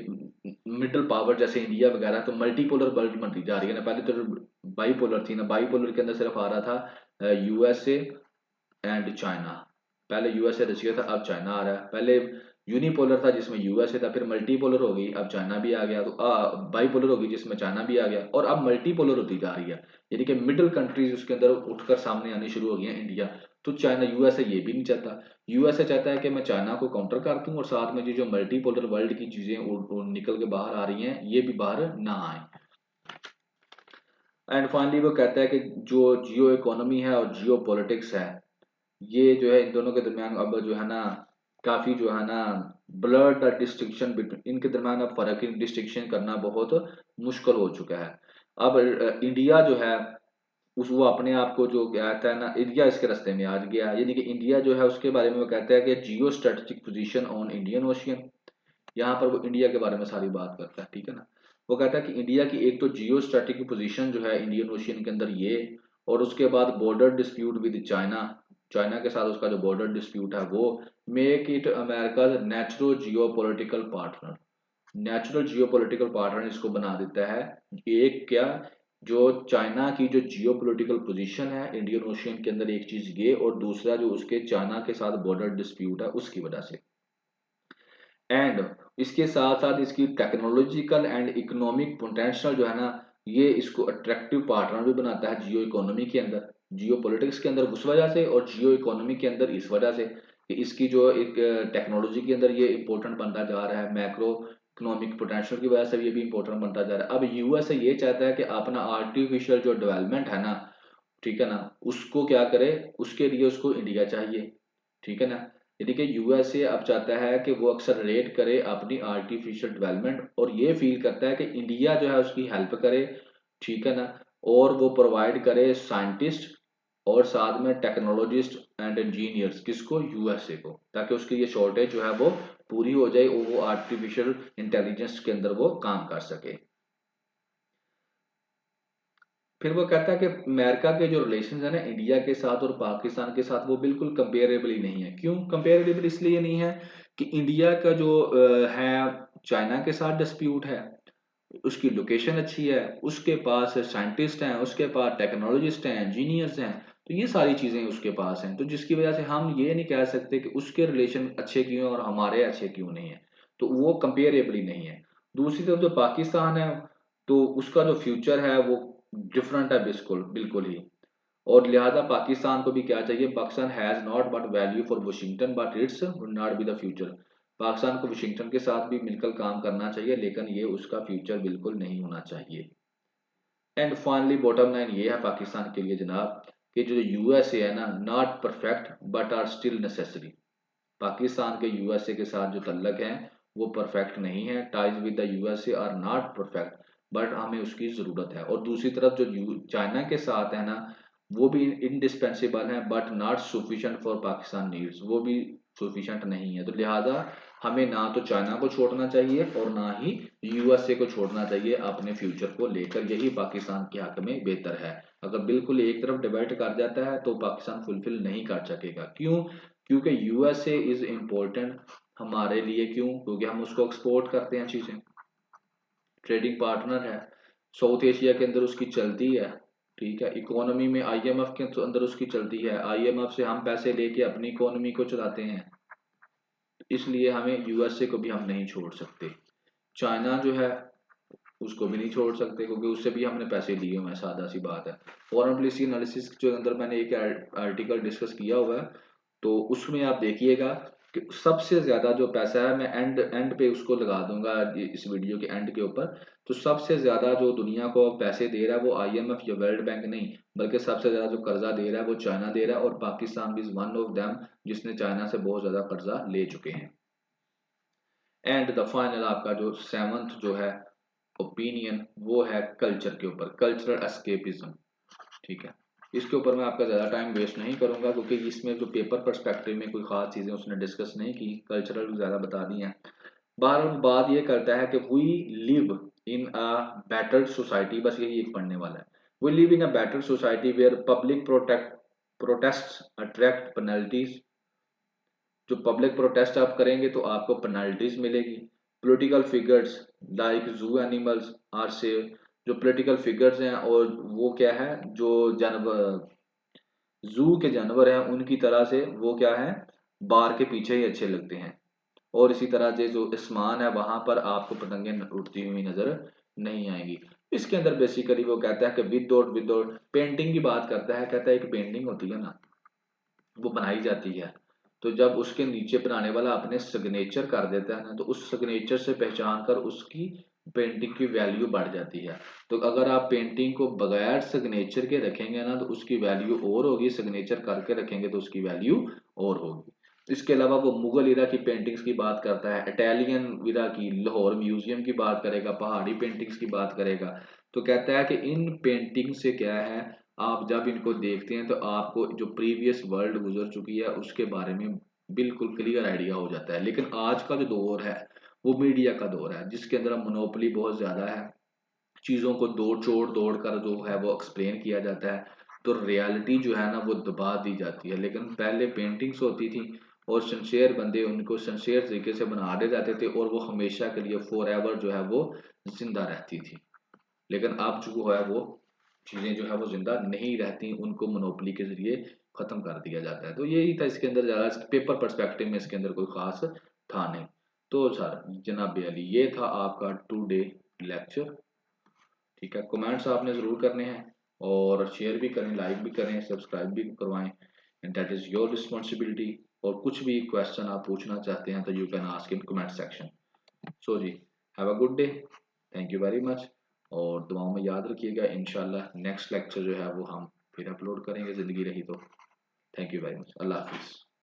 मिडिल पावर जैसे इंडिया वगैरह, तो मल्टीपोलर वर्ल्ड बनती जा रही है ना। पहले तो बाईपोलर थी ना, बाईपोलर के अंदर सिर्फ आ रहा था यूएसए एंड चाइना। पहले यूएसए रशिया था, अब चाइना आ रहा है। पहले यूनिपोलर था जिसमें यूएसए था, फिर मल्टीपोलर हो गई, अब चाइना भी आ गया। तो बाईपोलर होगी जिसमें चाइना भी आ गया, और अब मल्टीपोलर होती जा रही है, यानी कि मिडिल कंट्रीज उसके अंदर उठकर सामने आनी शुरू हो गई हैं, इंडिया। तो चाइना, यूएसए ये भी नहीं चाहता। यूएसए चाहता है कि मैं चाइना को काउंटर कर दूं, और साथ में जो मल्टीपोलर वर्ल्ड की चीजें निकल के बाहर आ रही हैं, ये भी बाहर ना आए। एंड फाइनली वो कहता है कि जो जियो इकोनॉमी है और जियो पॉलिटिक्स है, ये जो है इन दोनों के दरमियान अब जो है ना, काफी जो है ना ब्लड डिस्टिंक्शन बिटवीन, इनके दरमियान अब फर्क, डिस्टिंक्शन करना बहुत मुश्किल हो चुका है। अब इंडिया जो है उस वो अपने आप को जो कहता है ना, इंडिया इसके रास्ते में आ गया है। यानी कि इंडिया जो है उसके बारे में वो कहता है कि geo strategic position on Indian ocean. यहाँ पर वो इंडिया के बारे में सारी बात करता है, ठीक है ना। वो कहता है कि इंडिया की एक तो जियो स्ट्रेटेजिक पोजीशन जो है इंडियन ओशियन के अंदर ये, और उसके बाद border dispute with China, China के साथ उसका जो बॉर्डर डिस्प्यूट है वो, make it America natural Jio political partner. Natural Jio political partner इसको बना देता है। एक क्या, जो चाइना की जो जियो पोलिटिकल पोजिशन है इंडियन ओशियन के अंदर, एक चीज ये, और दूसरा जो उसके चाइना के साथ बॉर्डर डिस्प्यूट है उसकी वजह से। एंड इसके साथ साथ इसकी टेक्नोलॉजिकल एंड इकोनॉमिक पोटेंशियल जो है ना, ये इसको अट्रैक्टिव पार्टनर भी बनाता है जियो इकोनॉमी के अंदर, जियो पॉलिटिक्स के अंदर उस वजह से, और जियो इकोनॉमी के अंदर इस वजह से कि इसकी जो एक टेक्नोलॉजी के अंदर ये इंपॉर्टेंट बनता जा रहा है, मैक्रो इकोनॉमिक पोटेंशियल की वजह से ये भी इंपॉर्टेंट बनता जा रहा है। अब यूएसए ये चाहता है कि अपना आर्टिफिशियल जो डेवलपमेंट है ना, ठीक है ना, उसको क्या करे, उसके लिए उसको इंडिया चाहिए, ठीक है ना। यानी कि यूएसए अब चाहता है कि वो एक्सेलरेट करे अपनी आर्टिफिशियल डेवलपमेंट, और ये फील करता है कि इंडिया जो है उसकी हेल्प करे, ठीक है ना, और वो प्रोवाइड करे साइंटिस्ट और साथ में टेक्नोलॉजिस्ट एंड इंजीनियर्स, किसको, यूएसए को, ताकि उसकी ये शॉर्टेज जो है वो पूरी हो जाए, और वो आर्टिफिशियल इंटेलिजेंस के अंदर वो काम कर सके। फिर वो कहता है कि अमेरिका के जो रिलेशन है ना इंडिया के साथ और पाकिस्तान के साथ, वो बिल्कुल कंपेरेबल ही नहीं है। क्यों कंपेरेबल इसलिए नहीं है कि इंडिया का जो है चाइना के साथ डिस्प्यूट है, उसकी लोकेशन अच्छी है, उसके पास साइंटिस्ट हैं, उसके पास टेक्नोलॉजिस्ट हैं, इंजीनियर्स हैं, तो ये सारी चीजें उसके पास हैं। तो जिसकी वजह से हम ये नहीं कह सकते कि उसके रिलेशन अच्छे क्यों हैं और हमारे अच्छे क्यों नहीं है। तो वो कंपेरेबल ही नहीं है। दूसरी तरफ जो पाकिस्तान है, तो उसका जो फ्यूचर है वो डिफरेंट है, बिल्कुल बिल्कुल ही। और लिहाजा पाकिस्तान को भी क्या चाहिए, Pakistan has not but value for Washington but it's would not be the future. Pakistan को वाशिंगटन के साथ भी मिलकर काम करना चाहिए, लेकिन ये उसका फ्यूचर बिल्कुल नहीं होना चाहिए। एंड फाइनली बॉटम लाइन ये है पाकिस्तान के लिए जनाब, कि जो यूएसए है ना, not perfect but are still necessary. Pakistan के यूएसए के साथ जो तल्लक हैं वो परफेक्ट नहीं है, ties with the USA are not perfect, but हमें उसकी ज़रूरत है। और दूसरी तरफ जो चाइना के साथ है ना, वो भी इंडिस्पेंसिबल है, but not sufficient for Pakistan needs, वो भी सफिशिएंट नहीं है। तो लिहाजा हमें ना तो चाइना को छोड़ना चाहिए और ना ही यूएसए को छोड़ना चाहिए अपने फ्यूचर को लेकर, यही पाकिस्तान के हक में बेहतर है। अगर बिल्कुल एक तरफ डिवाइड कर जाता है तो पाकिस्तान फुलफिल नहीं कर सकेगा। क्यों, क्योंकि यूएसए इज इम्पोर्टेंट हमारे लिए। क्यों, क्योंकि हम उसको एक्सपोर्ट करते हैं चीजें, ट्रेडिंग पार्टनर है, साउथ एशिया के अंदर उसकी चलती है, ठीक है। इकोनॉमी में आईएमएफ के अंदर उसकी चलती है, आईएमएफ से हम पैसे लेके अपनी इकोनॉमी को चलाते हैं, इसलिए हमें यूएसए को भी हम नहीं छोड़ सकते। चाइना जो है उसको भी नहीं छोड़ सकते क्योंकि उससे भी हमने पैसे लिए हुए हैं, सादा सी बात है। फॉरेन पॉलिसी एनालिसिस के अंदर मैंने एक आर्टिकल डिस्कस किया हुआ है, तो उसमें आप देखिएगा कि सबसे ज्यादा जो पैसा है, मैं एंड एंड पे उसको लगा दूंगा इस वीडियो के एंड के ऊपर। तो सबसे ज्यादा जो दुनिया को पैसे दे रहा है वो आईएमएफ या वर्ल्ड बैंक नहीं, बल्कि सबसे ज्यादा जो कर्जा दे रहा है वो चाइना दे रहा है, और पाकिस्तान भी इज वन ऑफ देम जिसने चाइना से बहुत ज्यादा कर्जा ले चुके हैं। एंड द फाइनल आपका जो सेवंथ जो है ओपिनियन, वो है कल्चर के ऊपर, कल्चरल एस्केपिज्म। ठीक है, इसके ऊपर मैं आपका ज़्यादा टाइम वेस्ट नहीं करूंगा क्योंकि इसमें जो पेपर पर्सपेक्टिव में कोई खास चीज़ें उसने डिस्कस नहीं की, कल्चरल ज़्यादा बता दी हैं। बात ये करता है कि we live in a better society, बस यही एक पढ़ने वाला है। We live in a better society where public protest attract penalties. जो पब्लिक प्रोटेस्ट आप करेंगे तो आपको पेनल्टीज मिलेगी। Political figures like zoo animals are safe. जो पॉलिटिकल फिगर्स हैं और वो क्या है, जो जानवर जू के जानवर हैं उनकी तरह से वो क्या है, बार के पीछे ही अच्छे लगते हैं। और इसी तरह से जो आसमान है वहां पर आपको पतंगे उड़ती हुई नजर नहीं आएंगी। इसके अंदर बेसिकली वो कहता है कि विदाउट पेंटिंग की बात करता है, कहता है एक पेंटिंग होती है ना, वो बनाई जाती है, तो जब उसके नीचे बनाने वाला अपने सिग्नेचर कर देता है ना, तो उस सिग्नेचर से पहचान कर उसकी पेंटिंग की वैल्यू बढ़ जाती है। तो अगर आप पेंटिंग को बगैर सिग्नेचर के रखेंगे ना तो उसकी वैल्यू और होगी, सिग्नेचर करके रखेंगे तो उसकी वैल्यू और होगी। इसके अलावा वो मुगल इरा की पेंटिंग्स की बात करता है, इटालियन इरा की, लाहौर म्यूजियम की बात करेगा, पहाड़ी पेंटिंग्स की बात करेगा। तो कहता है कि इन पेंटिंग से क्या है, आप जब इनको देखते हैं तो आपको जो प्रीवियस वर्ल्ड गुजर चुकी है उसके बारे में बिल्कुल क्लियर आइडिया हो जाता है। लेकिन आज का जो दौर है वो मीडिया का दौर है जिसके अंदर मोनोपोली बहुत ज्यादा है, चीजों को दौड़ कर जो है वो एक्सप्लेन किया जाता है, तो रियलिटी जो है ना वो दबा दी जाती है। लेकिन पहले पेंटिंग्स होती थी और सिंसियर बंदे उनको सिंसियर तरीके से बना दे जाते थे और वो हमेशा के लिए फॉर एवर जो है वो जिंदा रहती थी। लेकिन अब जो है वो चीजें जो है वो जिंदा नहीं रहती, उनको मोनोपोली के जरिए खत्म कर दिया जाता है। तो यही था इसके अंदर, ज्यादा पेपर पर्सपेक्टिव में इसके अंदर कोई खास था नहीं। तो सर जनाब अली ये था आपका 2 डे लेक्चर। ठीक है, कमेंट्स आपने जरूर करने हैं और शेयर भी करें, लाइक भी करें, सब्सक्राइब भी करवाएं, and that is your responsibility. और कुछ भी क्वेश्चन आप पूछना चाहते हैं तो you can ask in comment section. So जी, have a good day, thank you very much. और दुआओं में याद रखिएगा, इंशाल्लाह नेक्स्ट लेक्चर जो है वो हम फिर अपलोड करेंगे ज़िंदगी रही तो। थैंक यू वेरी मच, अल्लाह हाफिज़।